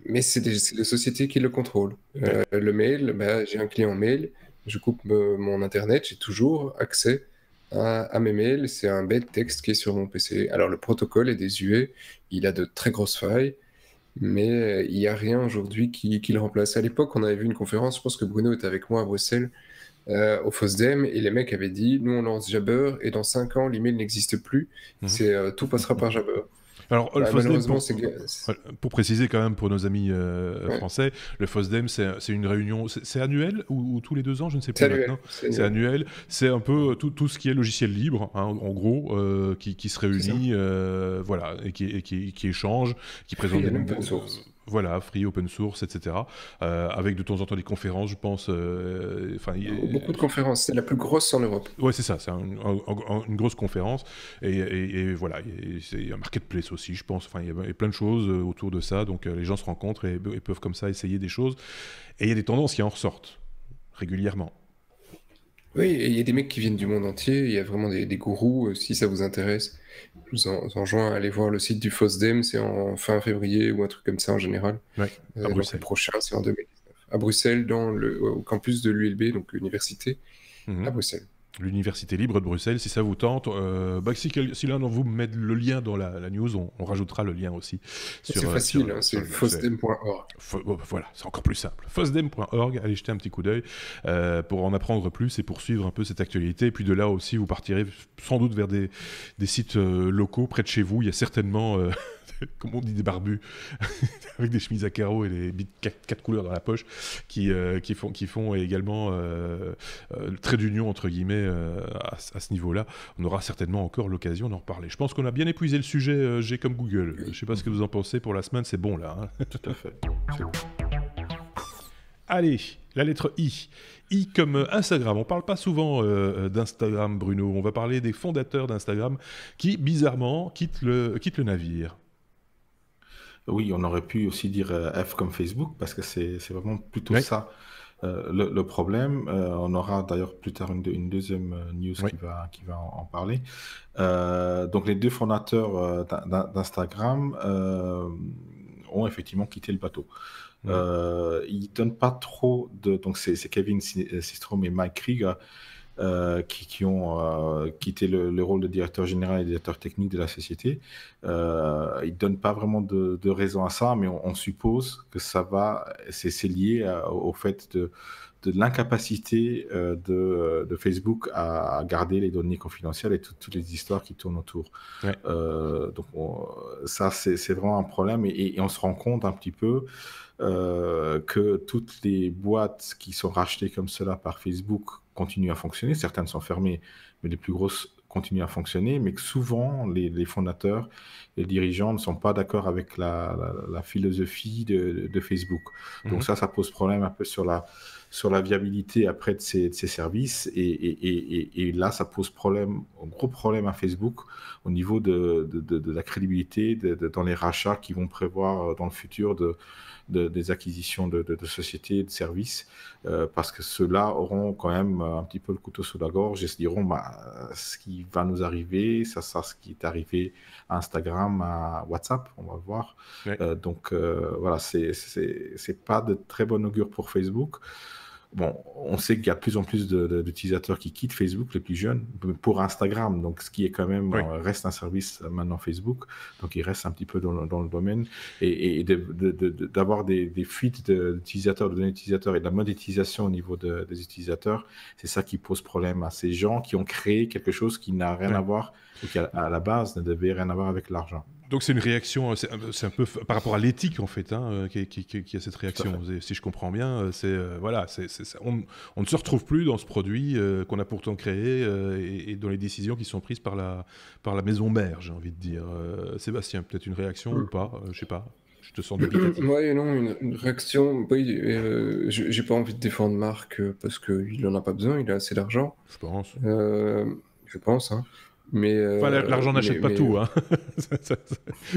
mais c'est les sociétés qui le contrôlent. Le mail, j'ai un client mail, je coupe mon Internet, j'ai toujours accès à mes mails, c'est un bête texte qui est sur mon PC. Alors le protocole est désuet, il a de très grosses failles, mais il n'y a rien aujourd'hui qui le remplace. À l'époque, on avait vu une conférence, je pense que Bruno était avec moi à Bruxelles, au FOSDEM, et les mecs avaient dit, nous on lance Jabber, et dans 5 ans, l'email n'existe plus, tout passera par Jabber. Alors, le FOSDEM, pour préciser quand même pour nos amis français, le FOSDEM, c'est une réunion, c'est annuel ou tous les 2 ans, je ne sais plus maintenant. C'est annuel. C'est un peu tout ce qui est logiciel libre, hein, en gros, qui se réunit, voilà, et qui échange, qui présente des open source. Voilà, free, open source, etc. Avec de temps en temps des conférences, je pense. Beaucoup de conférences, c'est la plus grosse en Europe. Ouais, c'est ça, c'est une grosse conférence. Et voilà, il y a un marketplace aussi, je pense. Enfin, il y a plein de choses autour de ça. Donc les gens se rencontrent et peuvent comme ça essayer des choses. Et il y a des tendances qui en ressortent régulièrement. Oui, et il y a des mecs qui viennent du monde entier. Il y a vraiment des gourous, si ça vous intéresse. Je vous enjoins à aller voir le site du FOSDEM, c'est en fin février ou un truc comme ça en général. Ouais, à Bruxelles. Le prochain, c'est en 2019. À Bruxelles, au campus de l'ULB, donc l'université, à Bruxelles. L'Université libre de Bruxelles, si ça vous tente. Si l'un d'entre vous met le lien dans la news, on rajoutera le lien aussi. C'est facile, c'est fosdem.org. Voilà, c'est encore plus simple. Fosdem.org, allez jeter un petit coup d'œil pour en apprendre plus et pour suivre un peu cette actualité. Et puis de là aussi, vous partirez sans doute vers des sites locaux près de chez vous. Il y a certainement... comme on dit, des barbus avec des chemises à carreaux et des bits 4 couleurs dans la poche qui font également le trait d'union entre guillemets à ce niveau-là. On aura certainement encore l'occasion d'en reparler. Je pense qu'on a bien épuisé le sujet G comme Google. Je ne sais pas ce que vous en pensez pour la semaine, c'est bon là. Hein. Tout à fait. Allez, la lettre I. I comme Instagram. On ne parle pas souvent d'Instagram, Bruno. On va parler des fondateurs d'Instagram qui, bizarrement, quittent le navire. Oui, on aurait pu aussi dire F comme Facebook, parce que c'est vraiment plutôt ça le problème. On aura d'ailleurs plus tard une deuxième news qui va en parler. Donc les 2 fondateurs d'Instagram ont effectivement quitté le bateau. Ils ne donnent pas trop de... Donc c'est Kevin Systrom et Mike Krieger qui ont quitté le rôle de directeur général et directeur technique de la société. Ils ne donnent pas vraiment de raison à ça, mais on suppose que c'est lié au fait de l'incapacité de Facebook à garder les données confidentielles et toutes les histoires qui tournent autour. Donc ça, c'est vraiment un problème et on se rend compte un petit peu que toutes les boîtes qui sont rachetées comme cela par Facebook continuent à fonctionner. Certaines sont fermées, mais les plus grosses continue à fonctionner, mais que souvent, les fondateurs, les dirigeants ne sont pas d'accord avec la philosophie de Facebook. Donc ça pose problème un peu sur la viabilité après de ces services. Et là, ça pose un gros problème à Facebook au niveau de la crédibilité dans les rachats qu'ils vont prévoir dans le futur des acquisitions de sociétés et de services, parce que ceux-là auront quand même un petit peu le couteau sous la gorge et se diront ce qui va nous arriver, ça ce qui est arrivé à Instagram, à WhatsApp, on va voir. Ouais. Donc voilà, c'est pas de très bon augure pour Facebook. Bon, on sait qu'il y a de plus en plus d'utilisateurs qui quittent Facebook, les plus jeunes, pour Instagram, donc ce qui est quand même reste un service maintenant Facebook, donc il reste un petit peu dans le domaine, et d'avoir des fuites d'utilisateurs, de données d'utilisateurs et de la monétisation au niveau des utilisateurs, c'est ça qui pose problème à ces gens qui ont créé quelque chose qui n'a rien à voir, ou qui à la base ne devait rien à voir avec l'argent. Donc c'est une réaction, c'est un peu par rapport à l'éthique en fait, qui a cette réaction. Si je comprends bien, voilà, on ne se retrouve plus dans ce produit qu'on a pourtant créé et dans les décisions qui sont prises par la maison mère, j'ai envie de dire. Sébastien, peut-être une réaction ou pas, je sais pas. Je te sens dubitatif. Oui, non, une réaction. Oui, j'ai pas envie de défendre Marc parce qu'il en a pas besoin, il a assez d'argent. Je pense. Je pense, hein. Mais, enfin, l'argent n'achète pas tout, hein.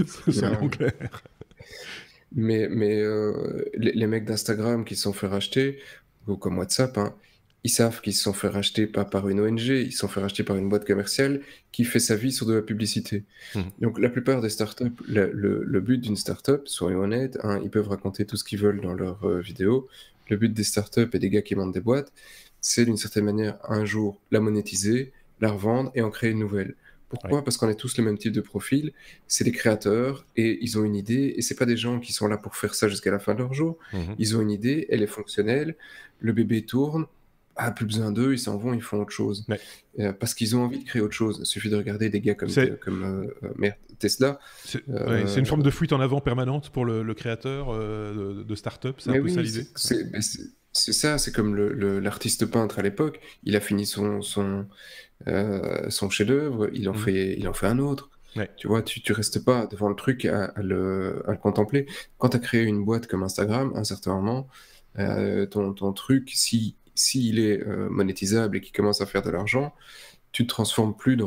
C'est clair. Mais les mecs d'Instagram qui se sont fait racheter, ou comme WhatsApp, hein, ils savent qu'ils se sont fait racheter pas par une ONG, ils se sont fait racheter par une boîte commerciale qui fait sa vie sur de la publicité. Donc la plupart des startups, le but d'une startup, soyons honnêtes, hein, ils peuvent raconter tout ce qu'ils veulent dans leurs vidéos. Le but des startups et des gars qui montent des boîtes, c'est d'une certaine manière un jour la monétiser, la revendre et en créer une nouvelle. Pourquoi ? Parce qu'on est tous le même type de profil, c'est des créateurs et ils ont une idée, et c'est pas des gens qui sont là pour faire ça jusqu'à la fin de leur jour. Ils ont une idée, elle est fonctionnelle, le bébé tourne, plus besoin d'eux, ils s'en vont, ils font autre chose. Parce qu'ils ont envie de créer autre chose. Il suffit de regarder des gars comme Tesla. C'est une forme de fuite en avant permanente pour le créateur de start-up, c'est un peu ça l'idée. C'est ça, c'est comme l'artiste peintre à l'époque, il a fini son chef-d'œuvre, il en fait un autre. Tu vois, tu restes pas devant le truc à le contempler. Quand tu as créé une boîte comme Instagram, à un certain moment, ton truc, s'il est monétisable et qu'il commence à faire de l'argent, tu te transformes plus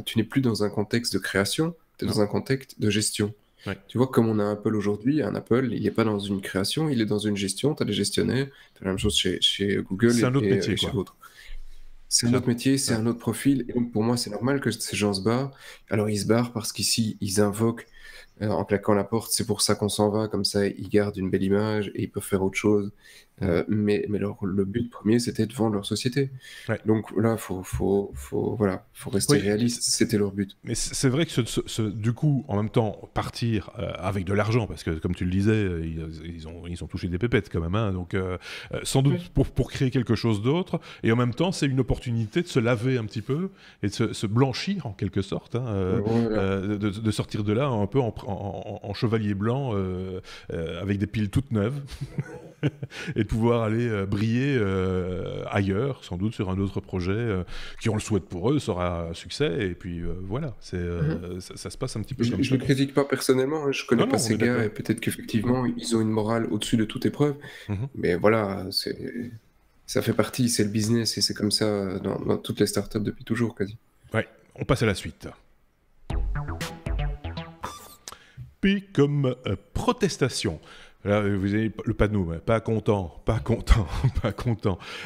tu n'es plus dans un contexte de création, tu es dans un contexte de gestion. Tu vois, comme on a Apple aujourd'hui, un Apple, il n'est pas dans une création, il est dans une gestion, tu as des gestionnaires, tu as la même chose chez Google et chez d'autres. C'est un autre métier, c'est un autre profil, et donc pour moi c'est normal que ces gens se barrent. Alors ils se barrent parce qu'ici ils invoquent en claquant la porte, c'est pour ça qu'on s'en va, comme ça ils gardent une belle image et ils peuvent faire autre chose. Mais le but premier c'était de vendre leur société. Donc là faut rester réaliste, c'était leur but. Mais c'est vrai que du coup en même temps partir avec de l'argent, parce que comme tu le disais ils ont touché des pépettes quand même, hein, donc sans doute pour créer quelque chose d'autre, et en même temps c'est une opportunité de se laver un petit peu et de se blanchir en quelque sorte, hein, de sortir de là un peu en chevalier blanc avec des piles toutes neuves et de pouvoir aller briller ailleurs, sans doute sur un autre projet qui, on le souhaite pour eux, sera un succès. Et puis voilà, ça se passe un petit peu comme ça. Je ne le critique pas personnellement, hein, je connais pas ces gars, et peut-être qu'effectivement ils ont une morale au-dessus de toute épreuve, mais voilà, ça fait partie, c'est le business et c'est comme ça dans toutes les startups depuis toujours quasi. Ouais, on passe à la suite. P comme protestation. Là, vous avez le panneau, pas content.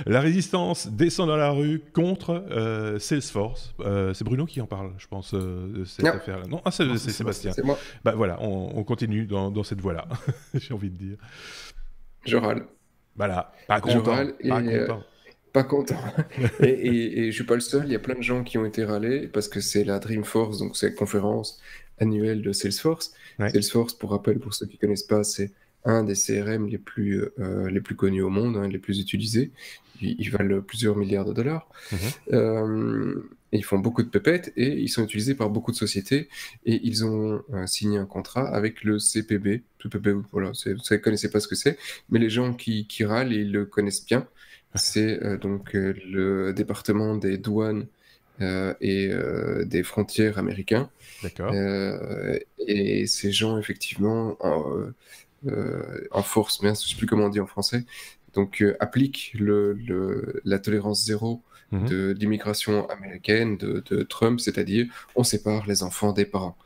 La résistance descend dans la rue contre Salesforce. C'est Bruno qui en parle, je pense, de cette affaire-là. Non, c'est Sébastien. C'est moi. Bah voilà, on continue dans cette voie-là, j'ai envie de dire. Je râle. Voilà, pas content. Pas content. et je suis pas le seul, il y a plein de gens qui ont été râlés parce que c'est la Dreamforce, donc c'est la conférence annuelle de Salesforce. Salesforce, pour rappel, pour ceux qui connaissent pas, c'est un des CRM les plus connus au monde, hein, les plus utilisés. Ils valent plusieurs milliards de dollars. Ils font beaucoup de pépettes et ils sont utilisés par beaucoup de sociétés. Et ils ont signé un contrat avec le CPB. Voilà, vous ne connaissez pas ce que c'est, mais les gens qui râlent, ils le connaissent bien. C'est donc le département des douanes et des frontières américains. D'accord. Et ces gens, effectivement, enforcent, mais je ne sais plus comment on dit en français, donc appliquent la tolérance zéro de l'immigration américaine de Trump, c'est-à-dire on sépare les enfants des parents.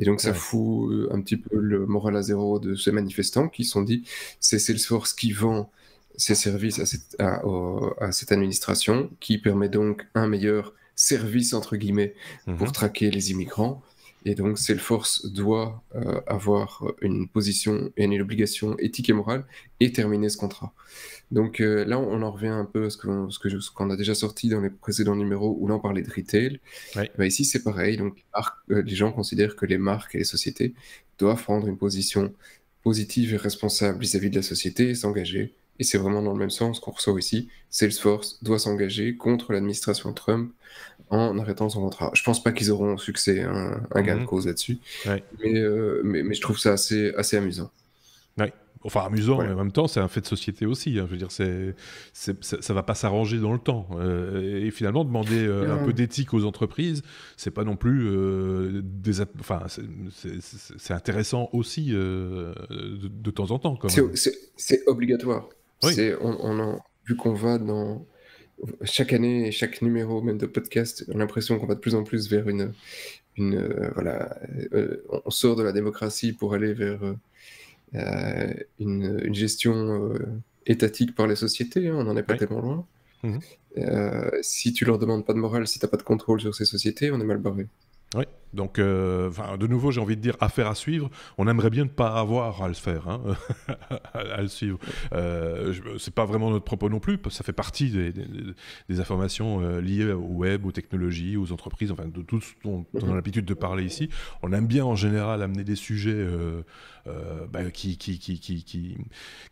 Et donc ça fout un petit peu le moral à zéro de ces manifestants qui se sont dit c'est Salesforce qui vend ses services à cette administration, qui permet donc un meilleur service entre guillemets pour traquer les immigrants. Et donc Salesforce doit avoir une position et une obligation éthique et morale et terminer ce contrat. Donc là, on en revient un peu à ce qu'on a déjà sorti dans les précédents numéros où là on parlait de retail. Bah, ici, c'est pareil. Donc les gens considèrent que les marques et les sociétés doivent prendre une position positive et responsable vis-à-vis de la société et s'engager. Et c'est vraiment dans le même sens qu'on ressort ici. Salesforce doit s'engager contre l'administration Trump en arrêtant son contrat. Je pense pas qu'ils auront succès, un gain de cause là-dessus. Mais je trouve ça assez amusant. Ouais. Enfin, amusant, mais en même temps, c'est un fait de société aussi. Je veux dire, ça va pas s'arranger dans le temps. Et finalement, demander un peu d'éthique aux entreprises, c'est pas non plus enfin, c'est intéressant aussi de temps en temps. C'est obligatoire. Oui. Vu qu'on va dans chaque année et chaque numéro même de podcast, on a l'impression qu'on va de plus en plus vers on sort de la démocratie pour aller vers une gestion étatique par les sociétés, on n'en est pas tellement loin. Si tu leur demandes pas de morale, si tu n'as pas de contrôle sur ces sociétés, on est mal barré. Oui, donc de nouveau, j'ai envie de dire affaire à suivre. On aimerait bien ne pas avoir à le faire, à le suivre. C'est pas vraiment notre propos non plus, parce que ça fait partie des informations liées au web, aux technologies, aux entreprises, enfin de tout ce dont on a l'habitude de parler ici. On aime bien en général amener des sujets qui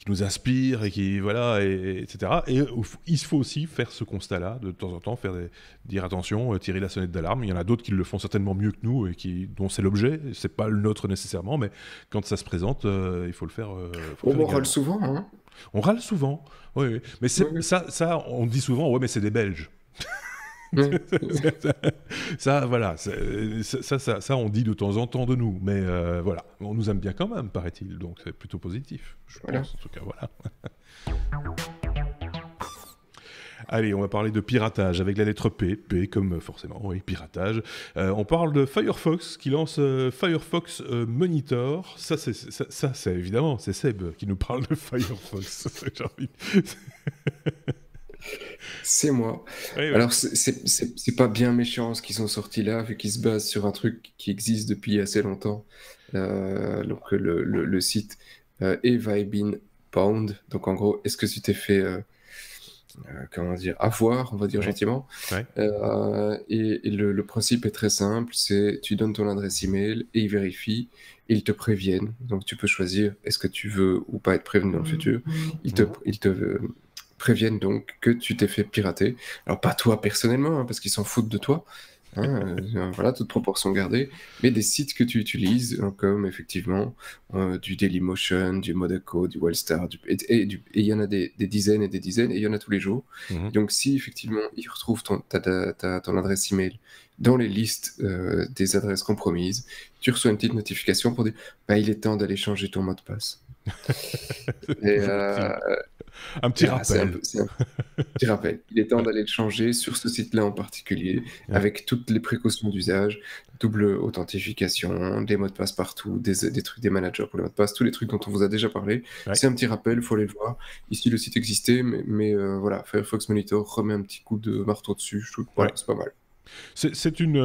nous inspirent et qui etc. Et il faut aussi faire ce constat-là de temps en temps, dire attention, tirer la sonnette d'alarme. Il y en a d'autres qui le font certainement mieux que nous et dont c'est l'objet. C'est pas le nôtre nécessairement, mais quand ça se présente, il faut le faire. On râle souvent, hein. On râle souvent, oui. Mais ça, on dit souvent, ouais, mais c'est des Belges. Ça, voilà, ça, on dit de temps en temps de nous, mais voilà, on nous aime bien quand même, paraît-il, donc c'est plutôt positif, je pense, en tout cas, voilà. Allez, on va parler de piratage avec la lettre P, P comme forcément, oui, piratage. On parle de Firefox qui lance Firefox Monitor. Ça, c'est évidemment, c'est Seb qui nous parle de Firefox. J'ai envie. C'est moi. Oui. Alors, c'est pas bien méchant ce qu'ils ont sorti là, vu qu'ils se basent sur un truc qui existe depuis assez longtemps. Donc, le site Have I Been Pwned. Donc, en gros, est-ce que tu t'es fait comment dire, avoir, on va dire gentiment. Et le principe est très simple, c'est tu donnes ton adresse email et ils vérifient, et ils te préviennent. Donc tu peux choisir est-ce que tu veux ou pas être prévenu dans le futur. Ils te préviennent donc que tu t'es fait pirater. Alors pas toi personnellement, parce qu'ils s'en foutent de toi. Voilà, toute proportion gardée, mais des sites que tu utilises, comme effectivement du Dailymotion, du Monaco, du Wellstar, et il y en a des dizaines et des dizaines, et il y en a tous les jours. Donc si effectivement ils retrouvent ton adresse email dans les listes des adresses compromises, tu reçois une petite notification pour dire il est temps d'aller changer ton mot de passe. Et un petit rappel. C'est un petit rappel. Il est temps d'aller le changer sur ce site-là en particulier, avec toutes les précautions d'usage, double authentification, des mots de passe partout, des trucs des managers pour les mots de passe, tous les trucs dont on vous a déjà parlé. C'est un petit rappel, il faut aller le voir. Ici, le site existait, mais voilà, Firefox Monitor remet un petit coup de marteau dessus. Je trouve que c'est pas mal. C'est une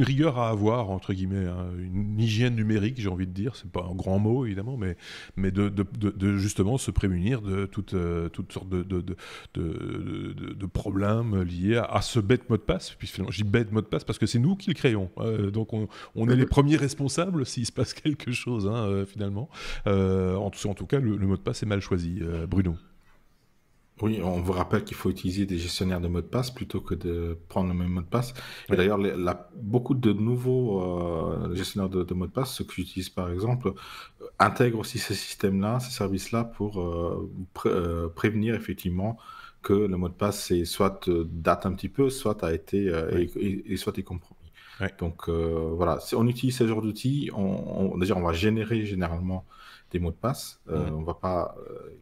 rigueur à avoir, entre guillemets, une hygiène numérique, j'ai envie de dire. C'est pas un grand mot, évidemment, mais de justement se prémunir de toutes sortes de problèmes liés à ce bête mot de passe. Puis finalement, je dis bête mot de passe parce que c'est nous qui le créons. Donc on est les premiers responsables s'il se passe quelque chose, finalement. En tout cas, le mot de passe est mal choisi. Bruno. Oui, on vous rappelle qu'il faut utiliser des gestionnaires de mots de passe plutôt que de prendre le même mot de passe. Et d'ailleurs, beaucoup de nouveaux gestionnaires de mots de passe, ceux que j'utilise par exemple, intègrent aussi ces systèmes-là, ces services-là pour prévenir effectivement que le mot de passe soit date un petit peu, soit a été et soit est compromis. Ouais. Donc voilà, si on utilise ce genre d'outils, déjà on va générer généralement des mots de passe, on va pas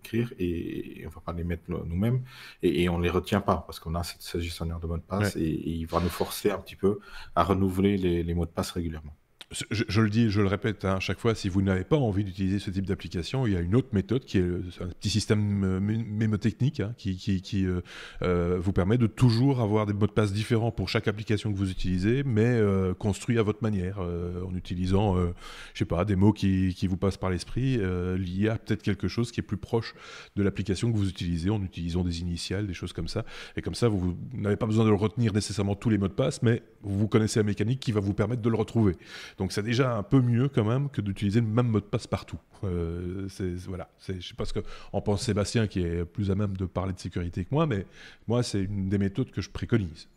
écrire et on va pas les mettre nous-mêmes et on les retient pas parce qu'on a ce gestionnaire de mots de passe et il va nous forcer un petit peu à renouveler les mots de passe régulièrement. Je le dis et je le répète à chaque fois, si vous n'avez pas envie d'utiliser ce type d'application, il y a une autre méthode qui est un petit système mémotechnique qui vous permet de toujours avoir des mots de passe différents pour chaque application que vous utilisez, mais construit à votre manière, en utilisant, je sais pas, des mots qui vous passent par l'esprit, liés à peut-être quelque chose qui est plus proche de l'application que vous utilisez, en utilisant des initiales, des choses comme ça. Et comme ça, vous n'avez pas besoin de retenir nécessairement tous les mots de passe, mais vous connaissez la mécanique qui va vous permettre de le retrouver. Donc c'est déjà un peu mieux quand même que d'utiliser le même mot de passe partout. Voilà. Je ne sais pas ce qu'en pense Sébastien, qui est plus à même de parler de sécurité que moi, mais moi c'est une des méthodes que je préconise.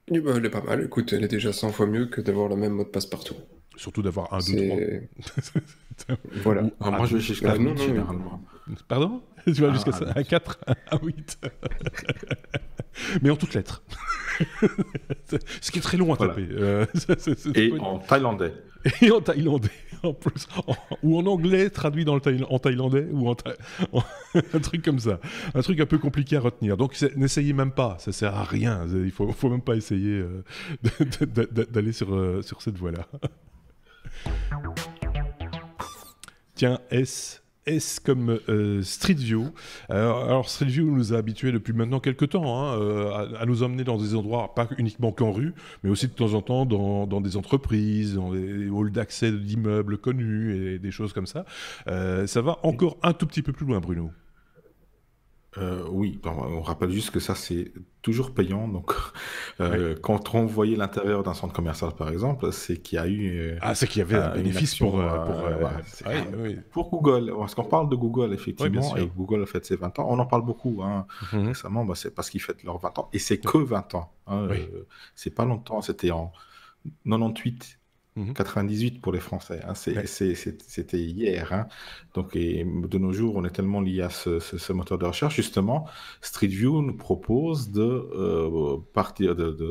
Et bah, elle est pas mal, écoute, elle est déjà 100 fois mieux que d'avoir le même mot de passe partout. Surtout d'avoir 1, 2, 3. Voilà. Moi je vais jusqu'à 8 généralement. Pardon? Tu vas jusqu'à 4, à 8. Mais en toutes lettres. Ce qui est très long à taper. Et en thaïlandais. Et en thaïlandais, en plus. Ou en anglais, traduit en thaïlandais, ou un truc comme ça. Un truc un peu compliqué à retenir. Donc n'essayez même pas, ça sert à rien. Il faut même pas essayer d'aller sur cette voie-là. Tiens, S comme Street View. Alors Street View nous a habitués depuis maintenant quelques temps à nous emmener dans des endroits, pas uniquement qu'en rue, mais aussi de temps en temps dans des entreprises, dans des halls d'accès d'immeubles connus et des choses comme ça. Ça va encore un tout petit peu plus loin, Bruno. Oui, on rappelle juste que ça c'est toujours payant. Donc, quand on voyait l'intérieur d'un centre commercial, par exemple, c'est qu'il y a eu c'est qu'il y avait un bénéfice pour Google. Parce qu'on parle de Google effectivement, et Google fête ses 20 ans. On en parle beaucoup récemment. C'est parce qu'ils fêtent leurs 20 ans, et c'est que 20 ans. C'est pas longtemps. C'était en 98. 98 pour les Français, c'était hier. Donc, et de nos jours, on est tellement lié à ce moteur de recherche. Justement, Street View nous propose de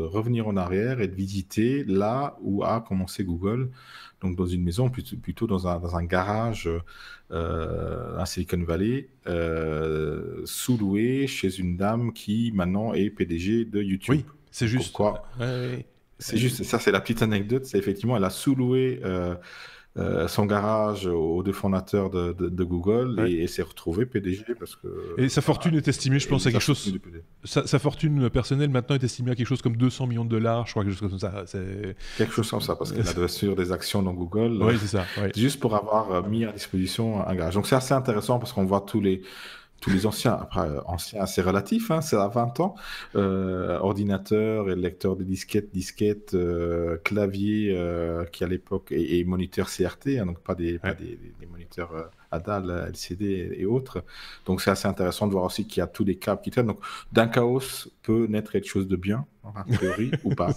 revenir en arrière et de visiter là où a commencé Google. Donc, dans une maison, plutôt dans un garage à Silicon Valley, sous-loué chez une dame qui maintenant est PDG de YouTube. Oui, c'est juste. Pourquoi C'est juste, ça c'est la petite anecdote, c'est effectivement, elle a sous-loué son garage aux deux fondateurs de Google et s'est retrouvée PDG parce que... Et sa fortune est estimée, je pense, à quelque chose... Sa fortune personnelle maintenant est estimée à quelque chose comme 200 millions de dollars, je crois, quelque chose comme ça. Quelque chose comme ça, parce qu'elle a bien sûr des actions dans Google. Oui, c'est ça. Juste pour avoir mis à disposition un garage. Donc c'est assez intéressant parce qu'on voit tous les anciens, après anciens c'est relatif, c'est à 20 ans, ordinateur et lecteur de disquettes, clavier qui à l'époque, et moniteur CRT, donc pas des moniteurs ADAL, LCD et autres. Donc c'est assez intéressant de voir aussi qu'il y a tous les câbles qui traînent. Donc d'un chaos peut naître quelque chose de bien, en théorie, ou pas,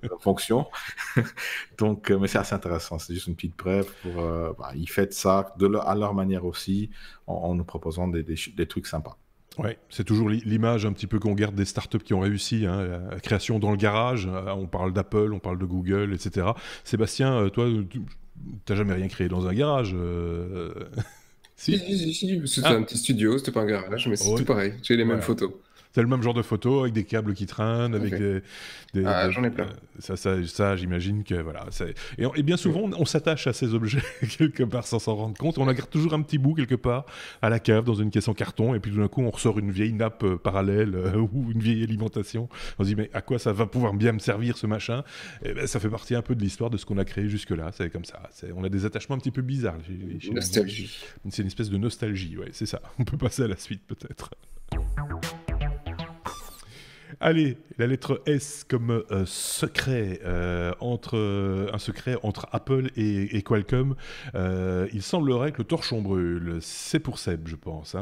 en fonction. Donc, mais c'est assez intéressant, c'est juste une petite brève pour... ils fêtent ça à leur manière aussi, en nous proposant des trucs sympas. Ouais, c'est toujours l'image un petit peu qu'on garde des startups qui ont réussi, la création dans le garage. On parle d'Apple, on parle de Google, etc. Sébastien, toi, t'as jamais rien créé dans un garage Si, c'était un petit studio, c'était pas un garage, mais c'est tout pareil. J'ai les mêmes photos. C'est le même genre de photos avec des câbles qui traînent, avec j'en ai plein. Ça, j'imagine que voilà. Et bien souvent, on s'attache à ces objets quelque part sans s'en rendre compte. On en garde toujours un petit bout quelque part à la cave, dans une caisse en carton, et puis tout d'un coup, on ressort une vieille nappe parallèle ou une vieille alimentation. On se dit, mais à quoi ça va pouvoir bien me servir ce machin? Et ben, ça fait partie un peu de l'histoire de ce qu'on a créé jusque-là. C'est comme ça. On a des attachements un petit peu bizarres. Nostalgie. C'est une espèce de nostalgie, ouais, c'est ça. On peut passer à la suite peut-être. Allez, la lettre S comme secret, un secret entre Apple et Qualcomm. Il semblerait que le torchon brûle. C'est pour Seb, je pense.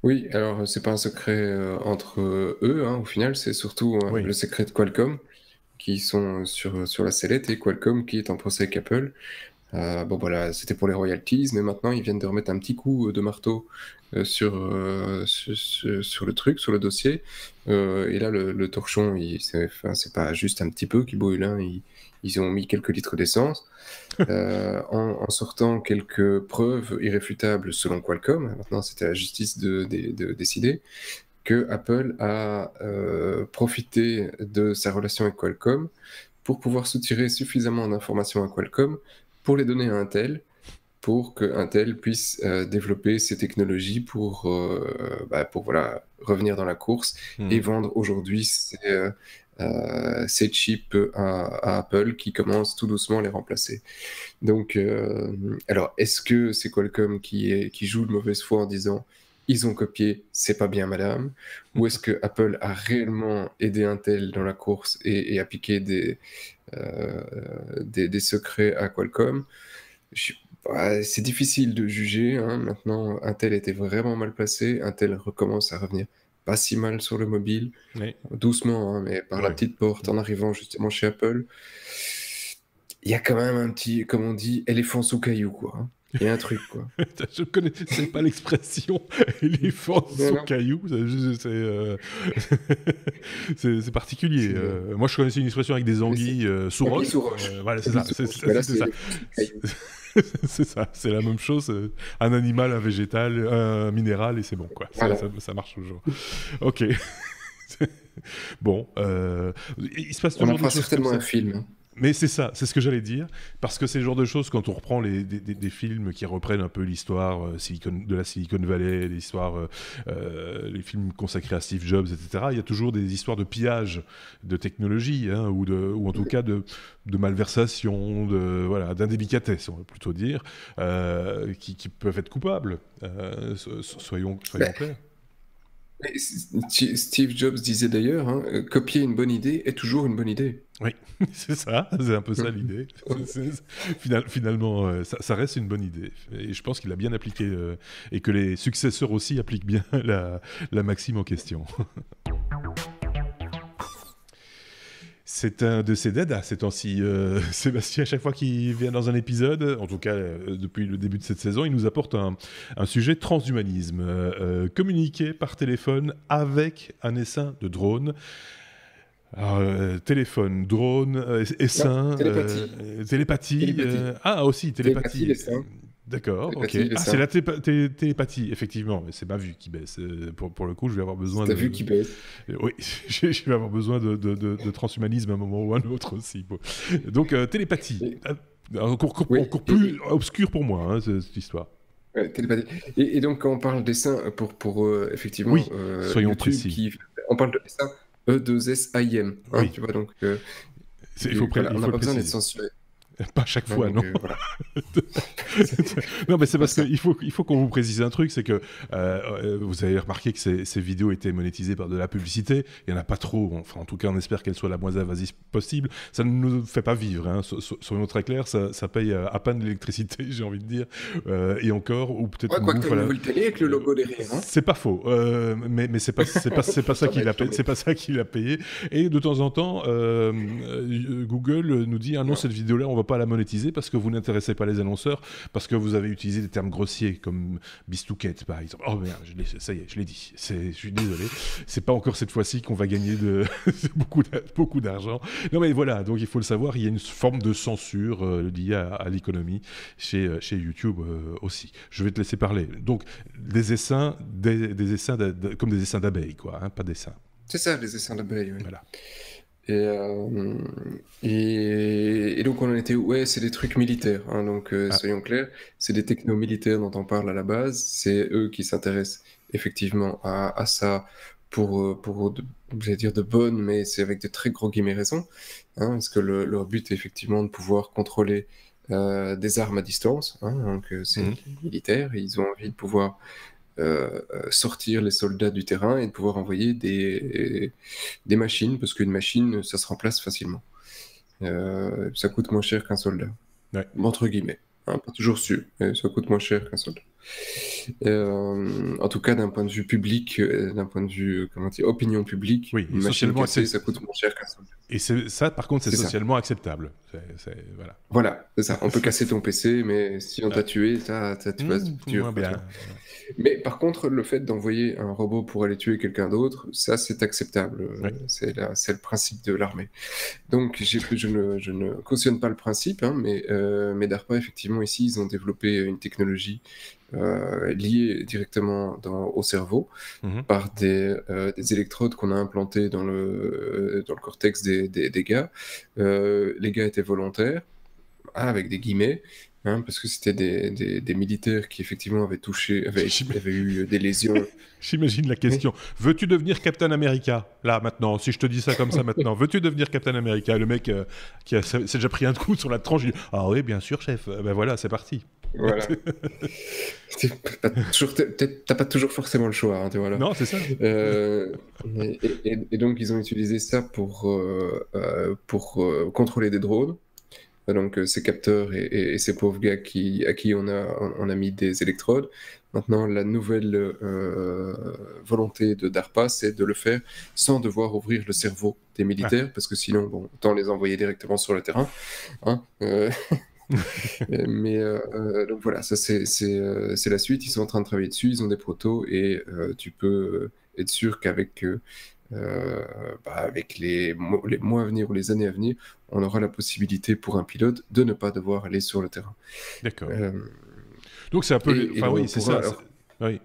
Oui, alors c'est pas un secret entre eux, au final, c'est surtout le secret de Qualcomm, qui sont sur la sellette, et Qualcomm qui est en procès avec Apple. Bon voilà, c'était pour les royalties, mais maintenant ils viennent de remettre un petit coup de marteau sur le truc, sur le dossier. Et là, le torchon, c'est pas juste un petit peu qui brûle, hein, ils ont mis quelques litres d'essence en sortant quelques preuves irréfutables selon Qualcomm. Maintenant, c'était à la justice de décider que Apple a profité de sa relation avec Qualcomm pour pouvoir soutirer suffisamment d'informations à Qualcomm pour les donner à Intel, pour que Intel puisse développer ces technologies pour voilà, revenir dans la course et vendre aujourd'hui ces chips à Apple qui commencent tout doucement à les remplacer. Donc, alors, est-ce que c'est Qualcomm qui joue de mauvaise foi en disant ils ont copié, c'est pas bien, madame? Ou est-ce que Apple a réellement aidé Intel dans la course et a piqué des secrets à Qualcomm? C'est difficile de juger, hein. Maintenant, Intel était vraiment mal placé. Intel recommence à revenir pas si mal sur le mobile, doucement, hein, mais par la petite porte en arrivant justement chez Apple. Il y a quand même un petit, comme on dit, éléphant sous caillou, quoi, hein. Il y a un truc, quoi. Je connaissais pas l'expression éléphant sous caillou. C'est particulier. Moi, je connaissais une expression avec des anguilles sous roche. Voilà, c'est ça. C'est ça. C'est la même chose. Un animal, un végétal, un minéral, et c'est bon, quoi. Voilà. Ça marche toujours. Ok. Bon. Il se passe toujours. On en fera certainement un film. Mais c'est ça, c'est ce que j'allais dire, parce que c'est le genre de choses, quand on reprend des films qui reprennent un peu l'histoire de la Silicon Valley, les films consacrés à Steve Jobs, etc., il y a toujours des histoires de pillage de technologie, hein, ou en tout cas de malversation, d'indélicatesse, on va plutôt dire, qui peuvent être coupables, soyons clairs. Steve Jobs disait d'ailleurs, hein, copier une bonne idée est toujours une bonne idée. Oui, c'est ça, c'est un peu ça l'idée. Finalement, ça reste une bonne idée. Et je pense qu'il a bien appliqué, et que les successeurs aussi appliquent bien la maxime en question. C'est un de ses dadas ces temps-ci. Sébastien, à chaque fois qu'il vient dans un épisode, en tout cas depuis le début de cette saison, il nous apporte un sujet transhumanisme. Communiquer par téléphone avec un essaim de drone. Téléphone, drone, essaim, télépathie. Aussi, télépathie. D'accord, ok. C'est la télépathie, effectivement. C'est ma vue qui baisse. Pour le coup, je vais avoir besoin de... ta vue qui baisse. Oui, je vais avoir besoin de transhumanisme à un moment ou à un autre aussi. Donc, télépathie. Encore plus obscur pour moi, hein, cette histoire. Ouais, télépathie. Et donc, quand on parle d'essaim, pour effectivement... Oui, soyons précis. On parle de essaim E2SAIM. Hein, oui. Tu vois, donc... il faut on n'a pas besoin d'être censuré. Pas chaque fois, non. Voilà. Non, mais c'est parce qu'il faut qu'on vous précise un truc, c'est que vous avez remarqué que ces vidéos étaient monétisées par de la publicité. Il n'y en a pas trop. Enfin, en tout cas, on espère qu'elle soit la moins invasive possible. Ça ne nous fait pas vivre, hein. Soyons très clairs, ça paye à peine l'électricité, j'ai envie de dire. Et encore, ou peut-être... Ouais, quoi que tu as une nouvelle télé avec le logo derrière. Hein. C'est pas faux. Mais c'est pas ça qu'il a payé. C'est pas ça qu'il a payé. Et de temps en temps, Google nous dit, ah non, cette vidéo-là, on va pas la monétiser parce que vous n'intéressez pas les annonceurs, parce que vous avez utilisé des termes grossiers comme bistouquette par exemple. Oh merde, ça y est, je l'ai dit. Je suis désolé. C'est pas encore cette fois-ci qu'on va gagner beaucoup d'argent. Non mais voilà, donc il faut le savoir, il y a une forme de censure liée à l'économie chez YouTube aussi. Je vais te laisser parler. Donc des essaims, comme des essaims d'abeilles, quoi, hein, pas d'essaims. C'est ça, des essaims d'abeilles. Oui. Voilà. Et donc on en était, c'est des trucs militaires, hein, donc soyons clairs, c'est des technos militaires dont on parle à la base, c'est eux qui s'intéressent effectivement à ça pour j'allais dire de bonnes, mais c'est avec de très gros guillemets raisons, hein, parce que leur but est effectivement de pouvoir contrôler des armes à distance, hein, donc c'est militaire, ils ont envie de pouvoir sortir les soldats du terrain et de pouvoir envoyer des machines, parce qu'une machine, ça se remplace facilement. Ça coûte moins cher qu'un soldat. Ouais. Entre guillemets. Hein, pas toujours sûr, mais ça coûte moins cher qu'un soldat. En tout cas, d'un point de vue public, d'un point de vue, comment dire, opinion publique, Oui, une machine cassée, ça coûte moins cher qu'un soldat. Et ça, par contre, c'est socialement acceptable. Voilà. Voilà, c'est ça. On peut casser ton PC, mais si on t'a tué, tu vas moins bien. Mais par contre, le fait d'envoyer un robot pour aller tuer quelqu'un d'autre, ça, c'est acceptable. Oui. C'est le principe de l'armée. Donc, je ne cautionne pas le principe, hein, mais DARPA, effectivement, ici, ils ont développé une technologie liée directement au cerveau par des électrodes qu'on a implantées dans le cortex des gars. Les gars étaient volontaires, avec des guillemets, hein, parce que c'était des militaires qui effectivement avaient eu des lésions. J'imagine la question. Veux-tu devenir Captain America là maintenant? Si je te dis ça comme ça maintenant, veux-tu devenir Captain America? Le mec qui s'est déjà pris un coup sur la tranche, il dit ah oui bien sûr chef. Ben voilà, c'est parti. Voilà. T'as pas toujours forcément le choix, hein, tu vois là. Non, c'est ça. Et donc ils ont utilisé ça pour contrôler des drones. Donc ces capteurs et ces pauvres gars à qui on a mis des électrodes. Maintenant, la nouvelle volonté de DARPA, c'est de le faire sans devoir ouvrir le cerveau des militaires, parce que sinon, bon, autant les envoyer directement sur le terrain. Hein, mais donc voilà, ça c'est la suite. Ils sont en train de travailler dessus, ils ont des protos et tu peux être sûr qu'avec avec les mois à venir ou les années à venir, on aura la possibilité pour un pilote de ne pas devoir aller sur le terrain. D'accord. Donc c'est un peu... Enfin oui, c'est ça. Alors... Oui,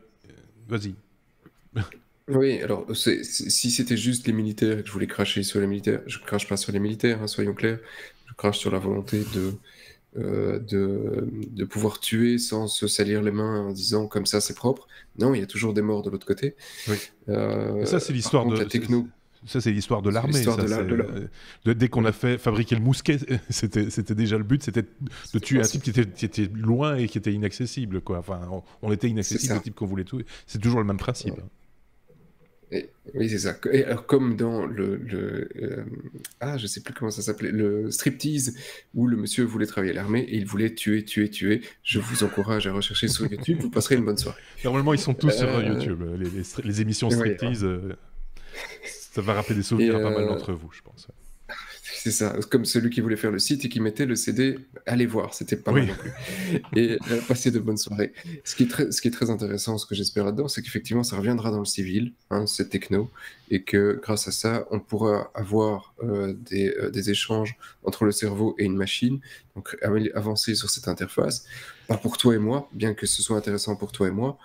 vas-y. Oui, alors si c'était juste les militaires et que je voulais cracher sur les militaires, je crache pas sur les militaires, hein, soyons clairs, je crache sur la volonté de pouvoir tuer sans se salir les mains en disant comme ça c'est propre. Non, il y a toujours des morts de l'autre côté. Oui. Ça c'est l'histoire de la techno. Ça c'est l'histoire de l'armée. Dès qu'on a fabriqué le mousquet, c'était déjà le but, c'était de tuer un type qui était loin et qui était inaccessible, quoi. Enfin, on était inaccessible au type qu'on voulait tuer. C'est toujours le même principe. Oui, c'est ça. Et alors, comme dans je sais plus comment ça s'appelait, le striptease, où le monsieur voulait travailler à l'armée et il voulait tuer. Je vous encourage à rechercher sur YouTube, vous passerez une bonne soirée. Normalement, ils sont tous sur YouTube. Les émissions striptease, ça va rappeler des souvenirs à pas mal d'entre vous, je pense. C'est ça, comme celui qui voulait faire le site et qui mettait le CD, allez voir, c'était pas mal non plus. Et passer de bonnes soirées. Ce qui est très intéressant, ce que j'espère là-dedans, c'est qu'effectivement, ça reviendra dans le civil, hein, cette techno, et que grâce à ça, on pourra avoir des échanges entre le cerveau et une machine, donc avancer sur cette interface, pas pour toi et moi, bien que ce soit intéressant pour toi et moi,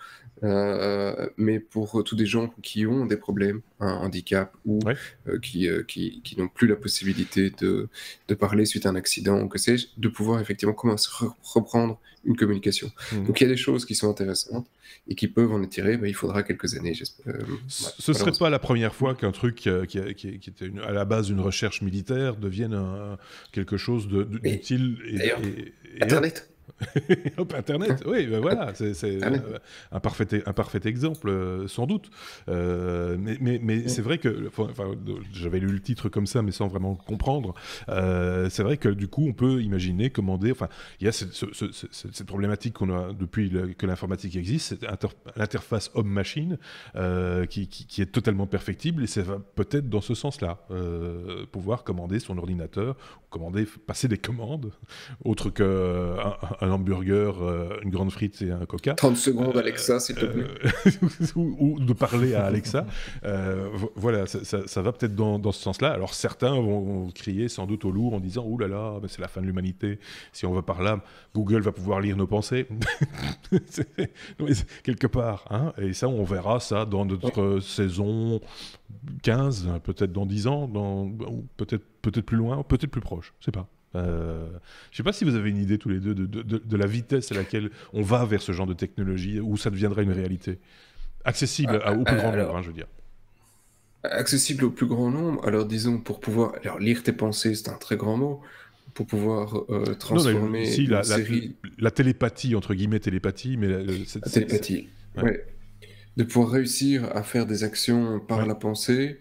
mais pour tous des gens qui ont des problèmes, un handicap ou qui n'ont plus la possibilité de parler suite à un accident ou que sais-je, de pouvoir effectivement commencer à reprendre une communication. Donc il y a des choses qui sont intéressantes et qui peuvent en étirer, mais il faudra quelques années, j'espère. Ce ne serait pas la première fois qu'un truc qui était à la base une recherche militaire devienne quelque chose d'utile. D'ailleurs, Internet. Hop, Internet, oui, ben voilà, c'est un parfait exemple, sans doute. Mais c'est vrai que, j'avais lu le titre comme ça, mais sans vraiment comprendre. C'est vrai que du coup, on peut imaginer, commander. Enfin, il y a cette problématique qu'on a depuis que l'informatique existe, c'est l'interface homme-machine qui est totalement perfectible, et ça va peut-être dans ce sens-là, pouvoir commander son ordinateur, passer des commandes, autre qu'un hamburger, une grande frite et un coca. 30 secondes, Alexa, s'il te plaît. ou de parler à Alexa. Voilà, ça va peut-être dans ce sens-là. Alors certains vont crier sans doute au loup en disant « Ouh là là, c'est la fin de l'humanité. Si on va par là, Google va pouvoir lire nos pensées. » Quelque part. Hein, et ça, on verra ça dans notre saison 15, peut-être dans 10 ans, ou peut-être plus loin, peut-être plus proche. Je sais pas. Je ne sais pas si vous avez une idée tous les deux de la vitesse à laquelle on va vers ce genre de technologie, où ça deviendra une réalité accessible au plus grand nombre, je veux dire. Accessible au plus grand nombre. Alors disons, pour pouvoir lire tes pensées, c'est un très grand mot. Pour pouvoir transformer une série... La télépathie, entre guillemets télépathie, mais... La télépathie, ouais. De pouvoir réussir à faire des actions par la pensée...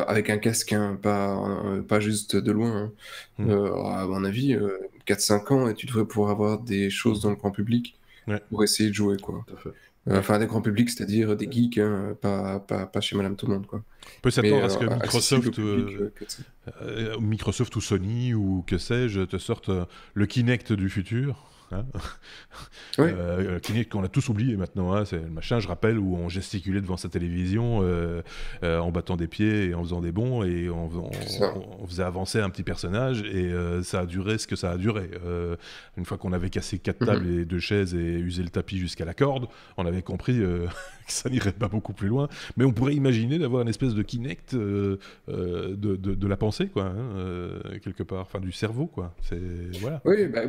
avec un casque, hein, pas juste de loin. Hein. À mon avis, 4-5 ans, et tu devrais pouvoir avoir des choses dans le grand public pour essayer de jouer, quoi. Tout à fait. Enfin, des grands publics, c'est-à-dire des geeks, hein, pas chez Madame Tout-le-Monde, quoi. On peut s'attendre à ce que accessible Microsoft, au public, Microsoft ou Sony ou que sais-je te sortent le Kinect du futur. Hein. Oui. Kinect qu'on a tous oublié maintenant, hein, c'est le machin, je rappelle, où on gesticulait devant sa télévision en battant des pieds et en faisant des bonds et on faisait avancer un petit personnage et ça a duré ce que ça a duré. Une fois qu'on avait cassé 4 tables et 2 chaises et usé le tapis jusqu'à la corde, on avait compris que ça n'irait pas beaucoup plus loin, mais on pourrait imaginer d'avoir une espèce de Kinect de la pensée, quoi, hein, quelque part, enfin du cerveau, quoi. Voilà. Oui, bah,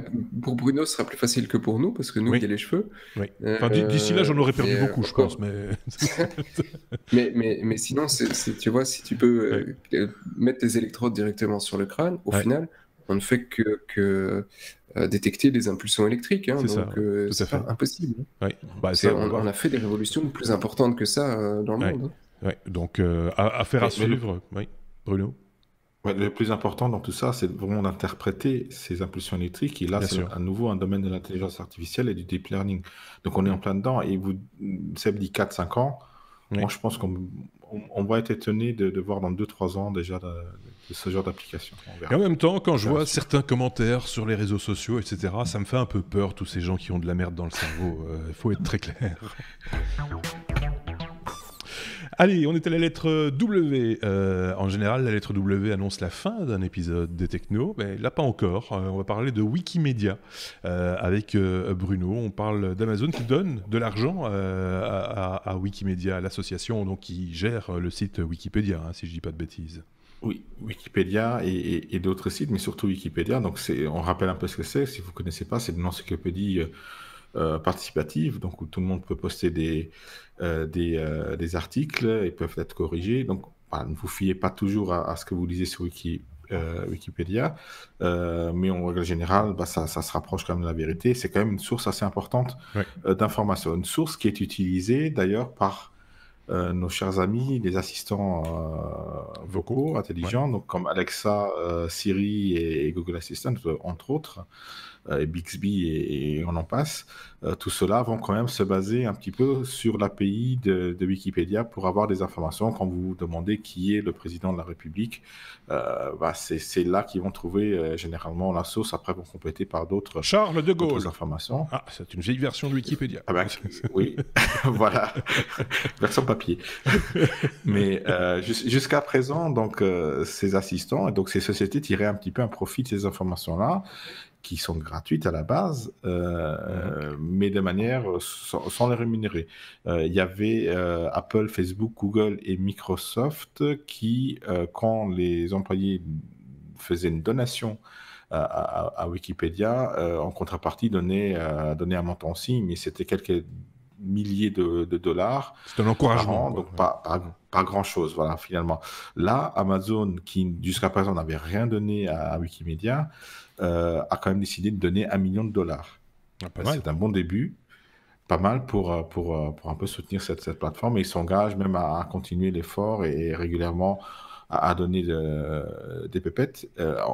pour Bruno, ce sera plus facile que pour nous, parce que nous, il y a les cheveux. Oui. Enfin, d'ici là, j'en aurais perdu beaucoup, je pense. Mais sinon, tu vois, si tu peux mettre tes électrodes directement sur le crâne, au final, on ne fait que détecter les impulsions électriques. Hein, donc, c'est pas impossible. Oui. Bah, on a fait des révolutions plus importantes que ça dans le monde. Hein. Donc, affaire à suivre. Oui, Bruno. Ouais, le plus important dans tout ça, c'est vraiment d'interpréter ces impulsions électriques. Et là, c'est à nouveau un domaine de l'intelligence artificielle et du deep learning. Donc, on est en plein dedans. Et Seb dit 4-5 ans. Moi, je pense qu'on va être étonné de voir dans 2-3 ans déjà de ce genre d'application. Et en même temps, quand je vois certains commentaires sur les réseaux sociaux, etc., ça me fait un peu peur, tous ces gens qui ont de la merde dans le cerveau. Il faut être très clair. Allez, on est à la lettre W. En général, la lettre W annonce la fin d'un épisode des Techno, mais là pas encore. On va parler de Wikimedia avec Bruno. On parle d'Amazon qui donne de l'argent à Wikimedia, l'association donc, qui gère le site Wikipédia, hein, si je dis pas de bêtises. Oui, Wikipédia et d'autres sites, mais surtout Wikipédia. Donc on rappelle un peu ce que c'est. Si vous ne connaissez pas, c'est une encyclopédie participative, donc où tout le monde peut poster des articles et peuvent être corrigés. Donc, ne vous fiez pas toujours à ce que vous lisez sur Wikipédia, mais en règle générale, ça se rapproche quand même de la vérité. C'est quand même une source assez importante d'informations. Une source qui est utilisée d'ailleurs par nos chers amis, les assistants vocaux intelligents, donc comme Alexa, Siri et Google Assistant, entre autres, et Bixby et on en passe. Tout cela vont quand même se baser un petit peu sur l'API de Wikipédia pour avoir des informations. Quand vous vous demandez qui est le président de la République, c'est là qu'ils vont trouver généralement la source. Après, vont compléter par d'autres Charles de Gaulle. Informations. Ah, c'est une vieille version de Wikipédia. Oui, voilà, version papier. Mais jusqu'à présent, donc ces assistants et donc ces sociétés tiraient un petit peu un profit de ces informations-là, qui sont gratuites à la base, mais de manière sans les rémunérer. Il y avait Apple, Facebook, Google et Microsoft qui, quand les employés faisaient une donation à Wikipédia, en contrepartie donnaient un montant aussi, mais c'était quelques milliers de dollars. C'est un encouragement. Donc pas grand-chose, voilà, finalement. Là, Amazon, qui jusqu'à présent n'avait rien donné à Wikimedia, a quand même décidé de donner $1 million. C'est un bon début, pas mal pour un peu soutenir cette plateforme, et ils s'engagent même à continuer l'effort et régulièrement à donner des pépettes.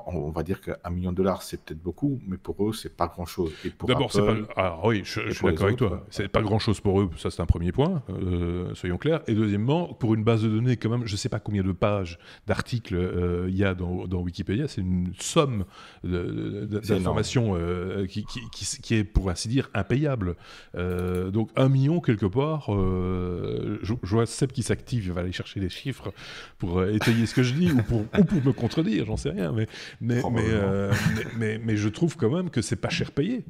On va dire qu'$1 million, c'est peut-être beaucoup, mais pour eux, c'est pas grand-chose. D'abord, c'est pas... Alors oui, je suis d'accord avec toi. C'est pas grand-chose pour eux, ça c'est un premier point, soyons clairs. Et deuxièmement, pour une base de données, quand même, je sais pas combien de pages d'articles il y a dans Wikipédia, c'est une somme d'informations qui est, pour ainsi dire, impayable. Donc 1 million, quelque part, je vois Seb qui s'active, il va aller chercher les chiffres pour étayer ce que je dis ou pour me contredire, j'en sais rien, mais je trouve quand même que c'est pas cher payé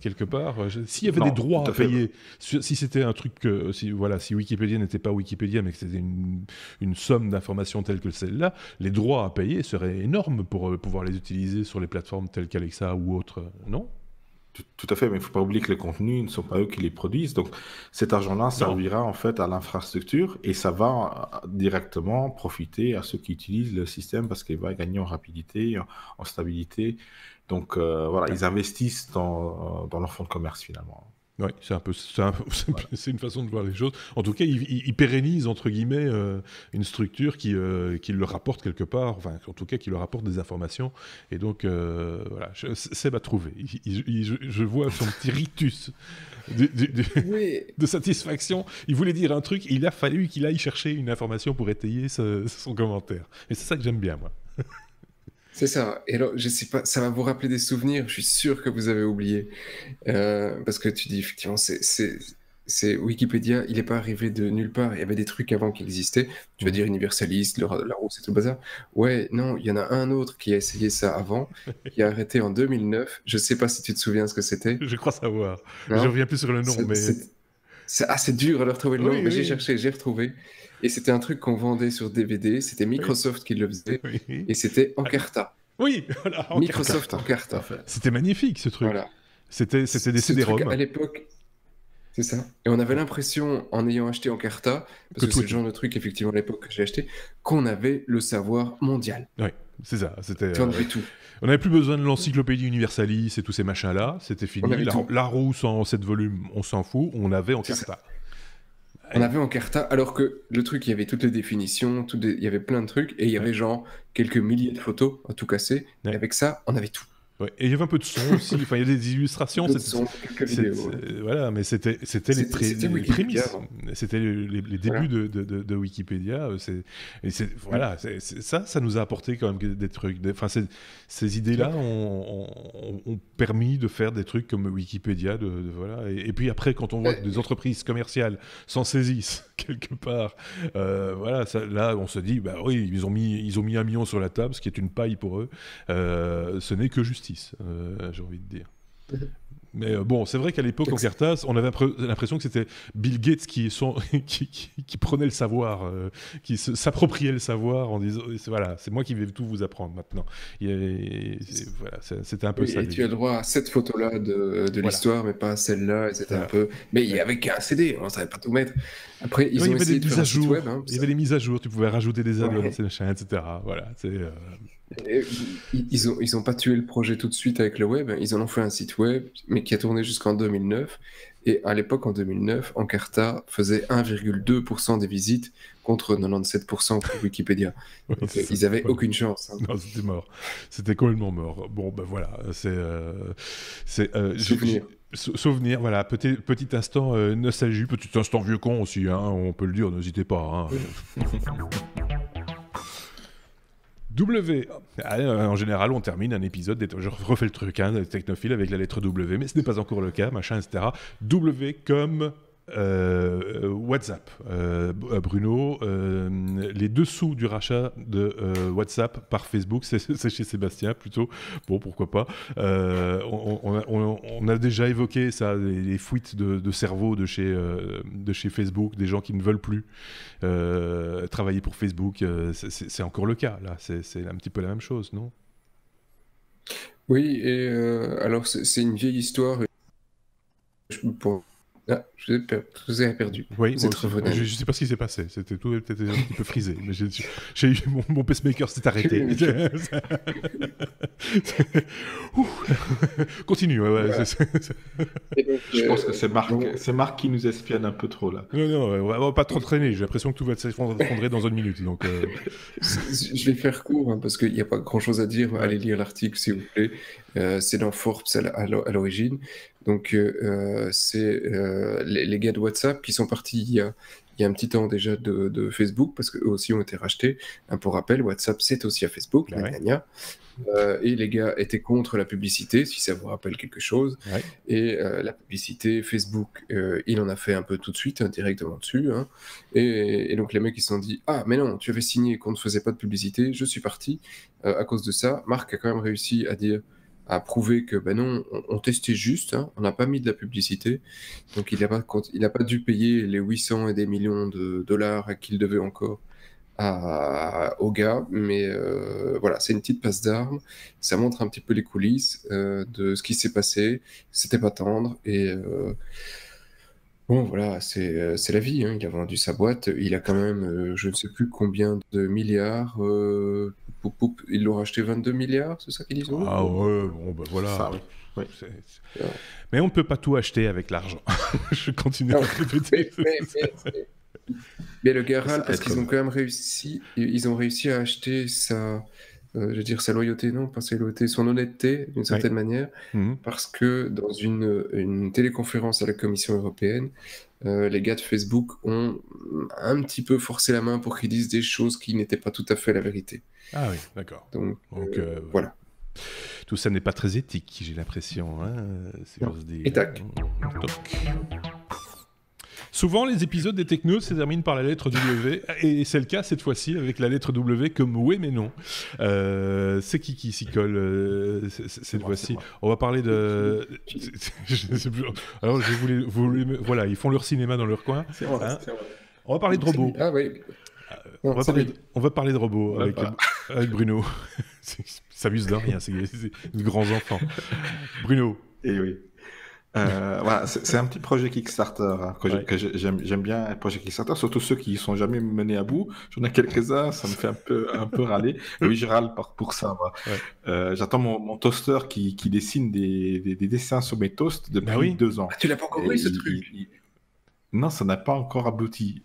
quelque part. S'il y avait des droits à payer, si c'était un truc si Wikipédia n'était pas Wikipédia mais que c'était une somme d'informations telle que celle-là, les droits à payer seraient énormes pour pouvoir les utiliser sur les plateformes telles qu'Alexa ou autres, non ? Tout à fait, mais il ne faut pas oublier que les contenus ne sont pas eux qui les produisent. Donc cet argent-là servira en fait à l'infrastructure et ça va directement profiter à ceux qui utilisent le système parce qu'il va gagner en rapidité, en stabilité. Donc voilà, ils investissent dans leur fonds de commerce finalement. Oui, c'est une façon de voir les choses. En tout cas, il pérennise, entre guillemets, une structure qui leur rapporte quelque part, enfin, en tout cas, qui leur apporte des informations. Et donc, voilà, Seb a trouvé. Je vois son petit rictus Oui. de satisfaction. Il voulait dire un truc, il a fallu qu'il aille chercher une information pour étayer son commentaire. Et c'est ça que j'aime bien, moi. C'est ça. Et alors, je sais pas, ça va vous rappeler des souvenirs. Je suis sûr que vous avez oublié. Parce que tu dis, effectivement, c'est Wikipédia, il n'est pas arrivé de nulle part. Il y avait des trucs avant qui existaient. Tu vas dire Universaliste, Larousse et tout le bazar. Ouais, non, il y en a un autre qui a essayé ça avant, qui a arrêté en 2009. Je sais pas si tu te souviens ce que c'était. Je crois savoir. Non. Je reviens plus sur le nom, mais... C'est dur à leur trouver le nom, Oui, mais oui. j'ai cherché, j'ai retrouvé. Et c'était un truc qu'on vendait sur DVD, c'était Microsoft qui le faisait, Oui. et c'était Encarta. Oui, voilà, Microsoft Encarta. C'était magnifique, ce truc. Voilà. C'était des Ce truc, CD-ROM. à l'époque, c'est ça. Et on avait l'impression, en ayant acheté Encarta, parce que c'est le genre de truc, effectivement, à l'époque que j'ai acheté, qu'on avait le savoir mondial. Oui, c'est ça. C'était. On avait tout. On n'avait plus besoin de l'encyclopédie Universalis et tous ces machins-là. C'était fini. Larousse en 7 volumes, on s'en fout. On avait Encarta. On avait Encarta, alors que le truc, il y avait toutes les définitions, il y avait plein de trucs, et il y avait genre quelques milliers de photos à tout casser. Et avec ça, on avait tout. Ouais. Et il y avait un peu de son aussi, enfin il y a des illustrations. Quelques vidéos. Voilà, mais c'était les prémices. C'était les débuts de Wikipédia. Voilà, ça nous a apporté quand même des trucs. Enfin, ces idées-là ont permis de faire des trucs comme Wikipédia. Voilà. Et puis après, quand on voit que des entreprises commerciales s'en saisissent quelque part, voilà, là on se dit, bah oui, ils ont mis 1 million sur la table, ce qui est une paille pour eux. Ce n'est que justice. J'ai envie de dire. Mais bon, c'est vrai qu'à l'époque, en Encarta, on avait l'impression que c'était Bill Gates qui prenait le savoir, qui s'appropriait le savoir en disant voilà, c'est moi qui vais tout vous apprendre maintenant. Voilà, c'était un peu ça. Et tu as le droit à cette photo-là de l'histoire, mais pas à celle-là. Et c'était un peu. Mais il y avait qu'un CD, on ne savait pas tout mettre. Après, ils ont essayé de faire un site web. Il y avait des mises à jour, tu pouvais rajouter des add-ons, etc. Voilà, ils ont pas tué le projet tout de suite avec le web, ils en ont fait un site web, mais qui a tourné jusqu'en 2009. Et à l'époque, en 2009, Encarta faisait 1,2% des visites contre 97% pour Wikipédia. Donc, ils avaient aucune chance. Non, c'était mort. C'était complètement mort. Bon, ben voilà, Souvenir, voilà, petit instant nostalgie, petit instant vieux con aussi, hein, on peut le dire, n'hésitez pas. Hein. En général, on termine un épisode, je refais le truc, hein, technophile avec la lettre W, mais ce n'est pas encore le cas, machin, etc. W comme WhatsApp. Bruno, les dessous du rachat de WhatsApp par Facebook, c'est chez Sébastien plutôt. Bon, pourquoi pas. On a déjà évoqué ça, les fuites de cerveau de chez Facebook, des gens qui ne veulent plus travailler pour Facebook. C'est encore le cas, là. C'est un petit peu la même chose, non ? Oui, et alors c'est une vieille histoire. Je vous ai perdu. Oui, je ne sais pas ce qui s'est passé. C'était tout peut-être un petit peu frisé. Mais j'ai eu mon pacemaker s'est arrêté. Continue. Ouais. Je pense que c'est Marc qui nous espionne un peu trop là. Non, on va pas trop traîner. J'ai l'impression que tout va s'effondrer dans 1 minute. Donc, je vais faire court parce qu'il n'y a pas grand-chose à dire. Allez lire l'article s'il vous plaît. C'est dans Forbes à l'origine. Donc, c'est les gars de WhatsApp qui sont partis il y a un petit temps déjà de Facebook, parce qu'eux aussi ont été rachetés. Pour rappel, WhatsApp, c'est aussi à Facebook. Et les gars étaient contre la publicité, si ça vous rappelle quelque chose. Ouais. Et la publicité, Facebook, il en a fait un peu tout de suite, directement dessus. Hein. Et donc, les mecs, ils se sont dit « Ah, mais non, tu avais signé qu'on ne faisait pas de publicité, je suis parti. » À cause de ça, Marc a quand même réussi à prouver que ben non, on testait juste, hein, on n'a pas mis de la publicité, donc il n'a pas dû payer les 800 et des millions de dollars qu'il devait encore aux gars, mais voilà, c'est une petite passe d'armes, ça montre un petit peu les coulisses de ce qui s'est passé, c'était pas tendre, et Bon, voilà, c'est la vie, hein. Il a vendu sa boîte. Il a quand même, je ne sais plus combien de milliards. Ils l'ont racheté 22 milliards, c'est ça qu'ils disent? Ah ouais, bon, bah voilà. Ça, oui. Oui. Mais on ne peut pas tout acheter avec l'argent. Je continue à répéter. Mais le gars râle parce qu'ils ont quand même réussi. Ils ont réussi à acheter je veux dire sa loyauté, non, pas sa loyauté, son honnêteté d'une certaine manière, parce que dans une téléconférence à la Commission européenne, les gars de Facebook ont un petit peu forcé la main pour qu'ils disent des choses qui n'étaient pas tout à fait la vérité. Ah oui, d'accord. Donc voilà. Tout ça n'est pas très éthique, j'ai l'impression, hein, si j'ose dire. Et tac. Souvent, les épisodes des Technos se terminent par la lettre W, et c'est le cas cette fois-ci avec la lettre W comme oui mais non. C'est qui s'y colle cette fois-ci? On va parler de... je ne sais plus. Alors, voilà, ils font leur cinéma dans leur coin. C'est vrai, hein. On va parler de robots. Ah oui. On va parler de robots avec Bruno. Ça abuse de rien, c'est de grands enfants. Bruno. Et oui. Voilà, c'est un petit projet Kickstarter hein, que j'aime bien, un projet Kickstarter, surtout ceux qui ne sont jamais menés à bout. J'en ai quelques-uns, ça me fait un peu râler. Oui, je râle pour ça. Ouais. J'attends mon toaster qui dessine des dessins sur mes toasts depuis 2 ans. Ah, tu l'as pas encore eu ce truc? Non, ça n'a pas encore abouti.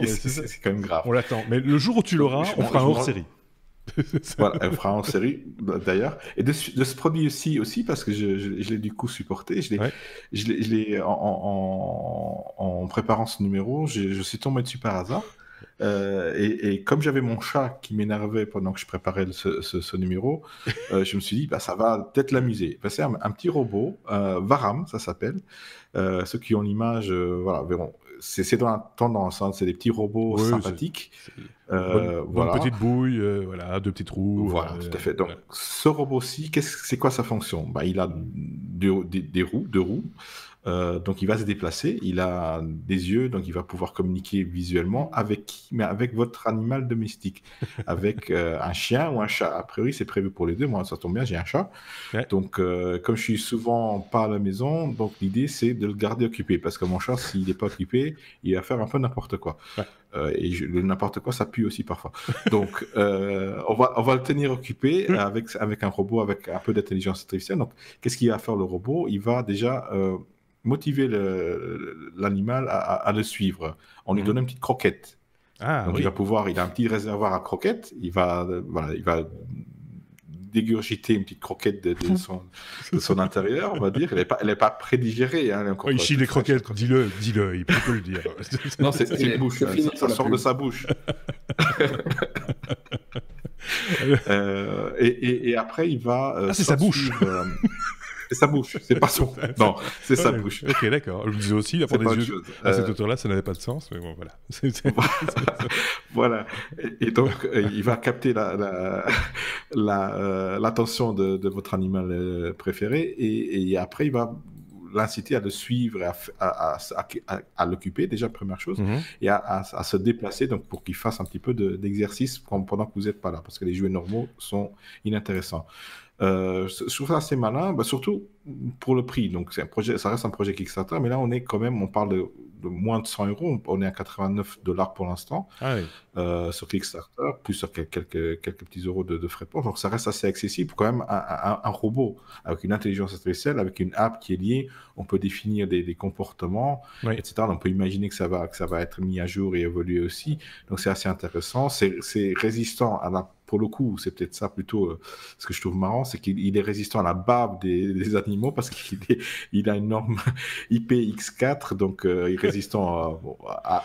C'est quand même grave. On l'attend. Mais le jour où tu l'auras, on fera un hors-série. Voilà, elle fera en série d'ailleurs. Et de ce produit aussi parce que je l'ai du coup supporté. Je l'ai en préparant ce numéro, je suis tombé dessus par hasard. Et comme j'avais mon chat qui m'énervait pendant que je préparais ce numéro, je me suis dit, ça va peut-être l'amuser. C'est un petit robot, Varam, ça s'appelle. Ceux qui ont l'image, voilà, verront. C'est dans la tendance, hein, c'est des petits robots sympathiques. Bonne petite bouille, voilà, 2 petits trous. Voilà, tout à fait. Donc, ce robot-ci, c'est quoi sa fonction? Il a deux roues. Donc, il va se déplacer. Il a des yeux, donc il va pouvoir communiquer visuellement avec qui? Mais avec votre animal domestique, avec un chien ou un chat. A priori, c'est prévu pour les deux. Moi, ça tombe bien, j'ai un chat. Ouais. Donc, comme je suis souvent pas à la maison, donc l'idée c'est de le garder occupé, parce que mon chat, s'il n'est pas occupé, il va faire un peu n'importe quoi. Ouais. Et le n'importe quoi, ça pue aussi parfois. Donc, on va le tenir occupé avec un robot, avec un peu d'intelligence artificielle. Donc, qu'est-ce qu'il va faire le robot? Il va déjà motiver l'animal à le suivre. On lui donne une petite croquette. Donc, il a un petit réservoir à croquettes. Il va dégurgiter une petite croquette de son intérieur, on va dire. Elle n'est pas prédigérée. Hein, il chie les croquettes, dis-le, il peut le dire. Non, c'est une bouche, ça sort de sa bouche. Et après, il va... c'est sa bouche. C'est sa bouche, c'est pas son... Non, c'est sa bouche. Ok, d'accord. Je me disais aussi, d'avoir des yeux à cette hauteur-là, ça n'avait pas de sens, mais bon, voilà. Voilà. Et donc, il va capter l'attention de votre animal préféré, et après, il va l'inciter à le suivre, à l'occuper, déjà, première chose, et à se déplacer, donc pour qu'il fasse un petit peu d'exercice pendant que vous n'êtes pas là, parce que les jouets normaux sont inintéressants. Je trouve ça assez malin, surtout pour le prix. Donc, ça reste un projet Kickstarter, mais là, on parle de moins de 100 €. On est à $89 pour l'instant sur Kickstarter, plus sur quelques petits euros de frais de port. Donc, ça reste assez accessible pour quand même un robot avec une intelligence artificielle, avec une app qui est liée. On peut définir des comportements, etc. Donc, on peut imaginer que ça va être mis à jour et évoluer aussi. Donc, c'est assez intéressant. C'est résistant pour le coup, c'est peut-être ça plutôt ce que je trouve marrant, c'est qu'il est résistant à la bave des animaux parce qu'il a une norme IPX4, donc il est résistant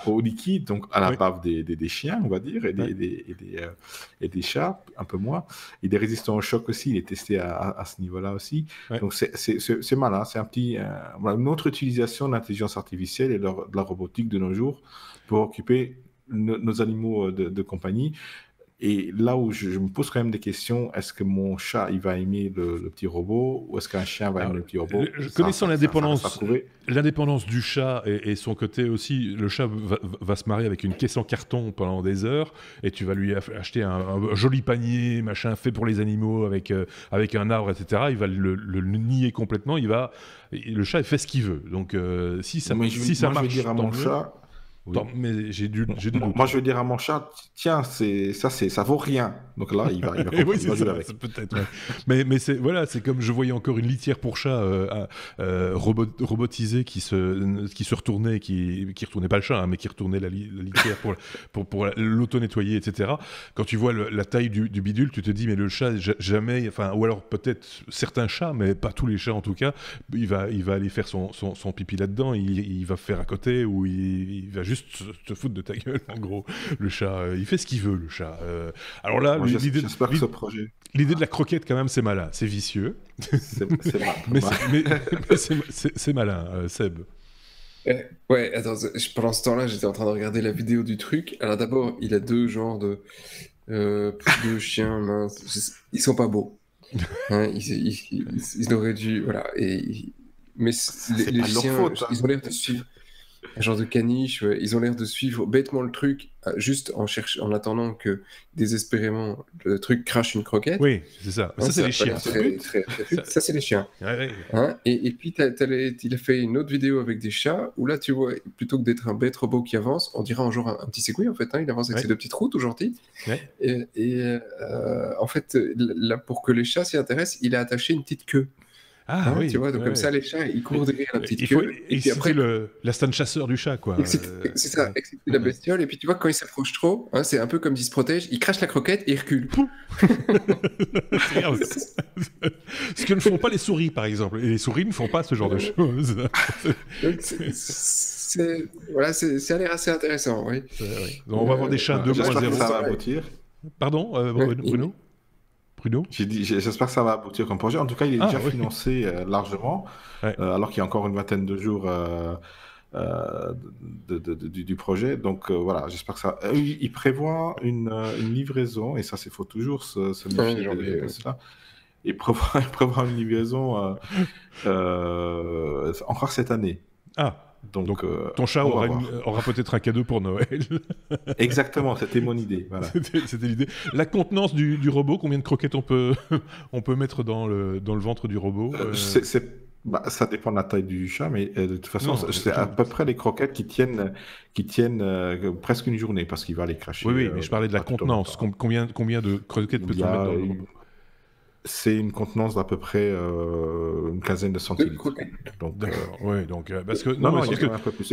au liquide, donc à la bave des chiens, on va dire, et des chats, un peu moins. Il est résistant au choc aussi, il est testé à ce niveau-là aussi. Ouais. Donc c'est malin, c'est une autre utilisation de l'intelligence artificielle et de la robotique de nos jours pour occuper nos animaux de compagnie. Et là où je me pose quand même des questions, est-ce que mon chat, il va aimer le petit robot, ou est-ce qu'un chien va aimer le petit robot? Connaissant l'indépendance du chat et son côté aussi, le chat va se marier avec une caisse en carton pendant des heures, et tu vas lui acheter un joli panier, machin, fait pour les animaux, avec un arbre, etc. Il va le nier complètement, le chat, il fait ce qu'il veut. Donc si ça marche, je vais dire à mon chat... Oui. Mais j'ai du doute. Moi, je vais dire à mon chat, tiens, ça vaut rien. Donc là, il va jouer avec. Peut-être. Ouais. mais c'est comme je voyais encore une litière pour chat robotisée qui se retournait, qui retournait pas le chat, hein, mais qui retournait la litière pour l'auto-nettoyer, etc. Quand tu vois la taille du bidule, tu te dis, mais le chat, jamais, enfin, ou alors peut-être certains chats, mais pas tous les chats en tout cas, il va aller faire son pipi là-dedans, il va faire à côté, ou il va juste te foutre de ta gueule, en gros. Le chat, il fait ce qu'il veut, le chat. Alors là, j'espère que ce projet... L'idée de la croquette, quand même, c'est malin. C'est vicieux. C'est malin. c'est malin, Seb. Ouais, attends, pendant ce temps-là, j'étais en train de regarder la vidéo du truc. Alors d'abord, il a 2 genres de chiens minces. Ils sont pas beaux. Hein, ils auraient dû... Voilà. Mais les chiens, faute, hein. Ils ont l'air de suivre... Un genre de caniche, ouais. Ils ont l'air de suivre bêtement le truc, juste en attendant que désespérément le truc crache une croquette. Oui, c'est ça. Ça, c'est les chiens. Ça, c'est les chiens. Ouais. Hein, et puis, il a fait une autre vidéo avec des chats, où là, tu vois, plutôt que d'être un bête robot qui avance, on dirait un genre un petit Segway, en fait. Hein, il avance avec ses 2 petites roues, tout gentil. Ouais. En fait, là, pour que les chats s'y intéressent, il a attaché une petite queue. Ah oui, tu vois, donc comme ça, les chats, ils courent derrière la petite queue. Et puis après, l'instant chasseur du chat, quoi. C'est ça, excepté la bestiole. Et puis tu vois, quand il s'approche trop, hein, c'est un peu comme s'il se protège, il crache la croquette et il recule. Ce que ne font pas les souris, par exemple. Et les souris ne font pas ce genre de choses. Donc, ça a l'air assez intéressant, oui. Donc, on va avoir des chats 2.0. Ça va aboutir. Pardon, Bruno? J'espère que ça va aboutir comme projet. En tout cas, il est déjà financé largement, alors qu'il y a encore une vingtaine de jours du projet. Donc voilà, j'espère que ça... Il prévoit une livraison, et ça, il faut toujours se méfier de cela. Il prévoit une livraison encore cette année. Ah, donc ton chat aura peut-être un cadeau pour Noël. Exactement, c'était mon idée. Voilà. C'était l'idée. La contenance du robot, combien de croquettes on peut c'est dans le ventre du robot ça dépend de la taille du chat, mais de toute façon, c'est à peu près les croquettes qui tiennent presque une journée, parce qu'il va les cracher. Oui, mais je parlais de la contenance. Combien de croquettes peut-on mettre dans le robot? C'est une contenance d'à peu près une quinzaine de centilitres. Donc, parce que un peu plus.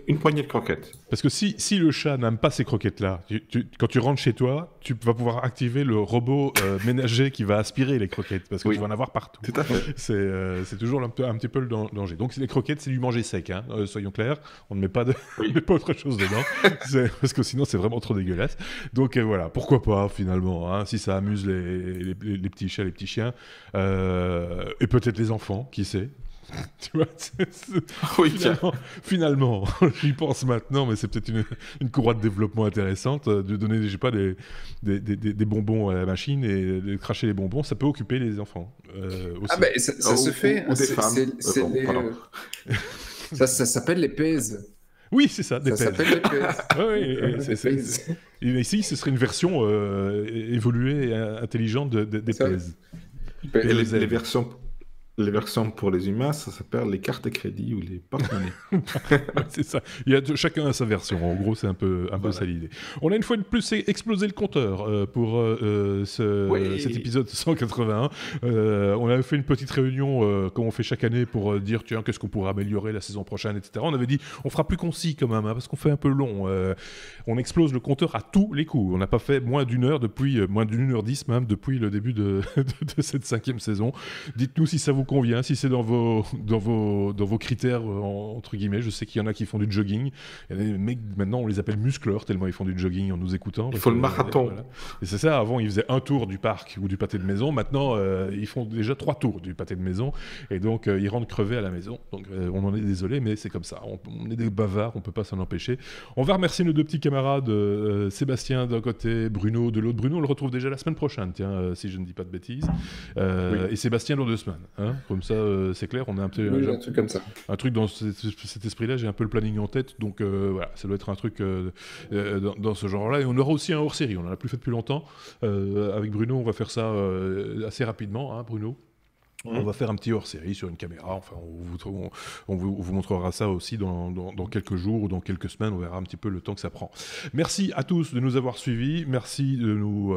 Une poignée de croquettes. Parce que si le chat n'aime pas ces croquettes-là, quand tu rentres chez toi, tu vas pouvoir activer le robot ménager qui va aspirer les croquettes, parce que tu vas en avoir partout. Tout à fait. C'est toujours un petit peu le danger. Donc les croquettes, c'est du manger sec, hein, soyons clairs. On ne met pas autre chose dedans, parce que sinon c'est vraiment trop dégueulasse. Donc voilà, pourquoi pas finalement, hein, si ça amuse les petits chats, les petits chiens, et peut-être les enfants, qui sait. Tu vois, finalement, j'y pense maintenant, mais c'est peut-être une courroie de développement intéressante, de donner, je sais pas, des bonbons à la machine et de cracher les bonbons, ça peut occuper les enfants aussi. Ah ben ça se fait. Ou des femmes. Ça s'appelle les pèses. Oui, c'est ça, des pèses. Ça s'appelle les pèses. Et ici, ce serait une version évoluée et intelligente des pèses. Les versions pour les humains, ça s'appelle les cartes de crédit ou les porte-monnaies. C'est ça. Chacun a sa version. En gros, c'est un peu ça l'idée. On a une fois de plus explosé le compteur pour cet épisode 181. On avait fait une petite réunion, comme on fait chaque année, pour dire tiens, qu'est-ce qu'on pourrait améliorer la saison prochaine, etc. On avait dit on fera plus concis quand même, hein, parce qu'on fait un peu long. On explose le compteur à tous les coups. On n'a pas fait moins d'une heure depuis, moins d'1h10 même, depuis le début de cette 5e saison. Dites-nous si ça vous vous convient, si c'est dans vos critères, entre guillemets. Je sais qu'il y en a qui font du jogging. Il y a des mecs, maintenant, on les appelle muscleurs, tellement ils font du jogging en nous écoutant. Il faut le marathon. Voilà. Et c'est ça, avant, ils faisaient un tour du parc ou du pâté de maison. Maintenant, ils font déjà 3 tours du pâté de maison. Et donc, ils rentrent crevés à la maison. Donc, on en est désolé, mais c'est comme ça. On est des bavards, on ne peut pas s'en empêcher. On va remercier nos 2 petits camarades, Sébastien d'un côté, Bruno de l'autre. Bruno, on le retrouve déjà la semaine prochaine, tiens, si je ne dis pas de bêtises. Et Sébastien dans 2 semaines. Hein, comme ça, c'est clair, on a un truc comme ça. Un truc dans cet esprit-là, j'ai un peu le planning en tête. Donc, voilà, ça doit être un truc dans ce genre-là. Et on aura aussi un hors-série. On n'en a plus fait depuis longtemps. Avec Bruno, on va faire ça assez rapidement, hein, Bruno. On va faire un petit hors-série sur une caméra. Enfin, on vous montrera ça aussi dans quelques jours ou dans quelques semaines. On verra un petit peu le temps que ça prend. Merci à tous de nous avoir suivis. Merci de nous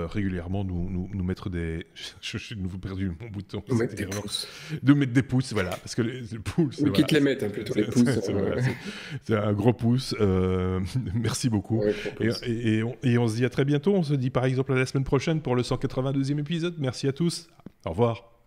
régulièrement nous mettre des... Je suis de nouveau perdu mon bouton. Nous mettre des pouces. De mettre des pouces, voilà. Parce que les pouces... Oui, quitte les mettre, hein, plutôt les pouces. C'est un gros pouce. Merci beaucoup. Ouais, et on se dit à très bientôt. On se dit par exemple à la semaine prochaine pour le 182e épisode. Merci à tous. Au revoir.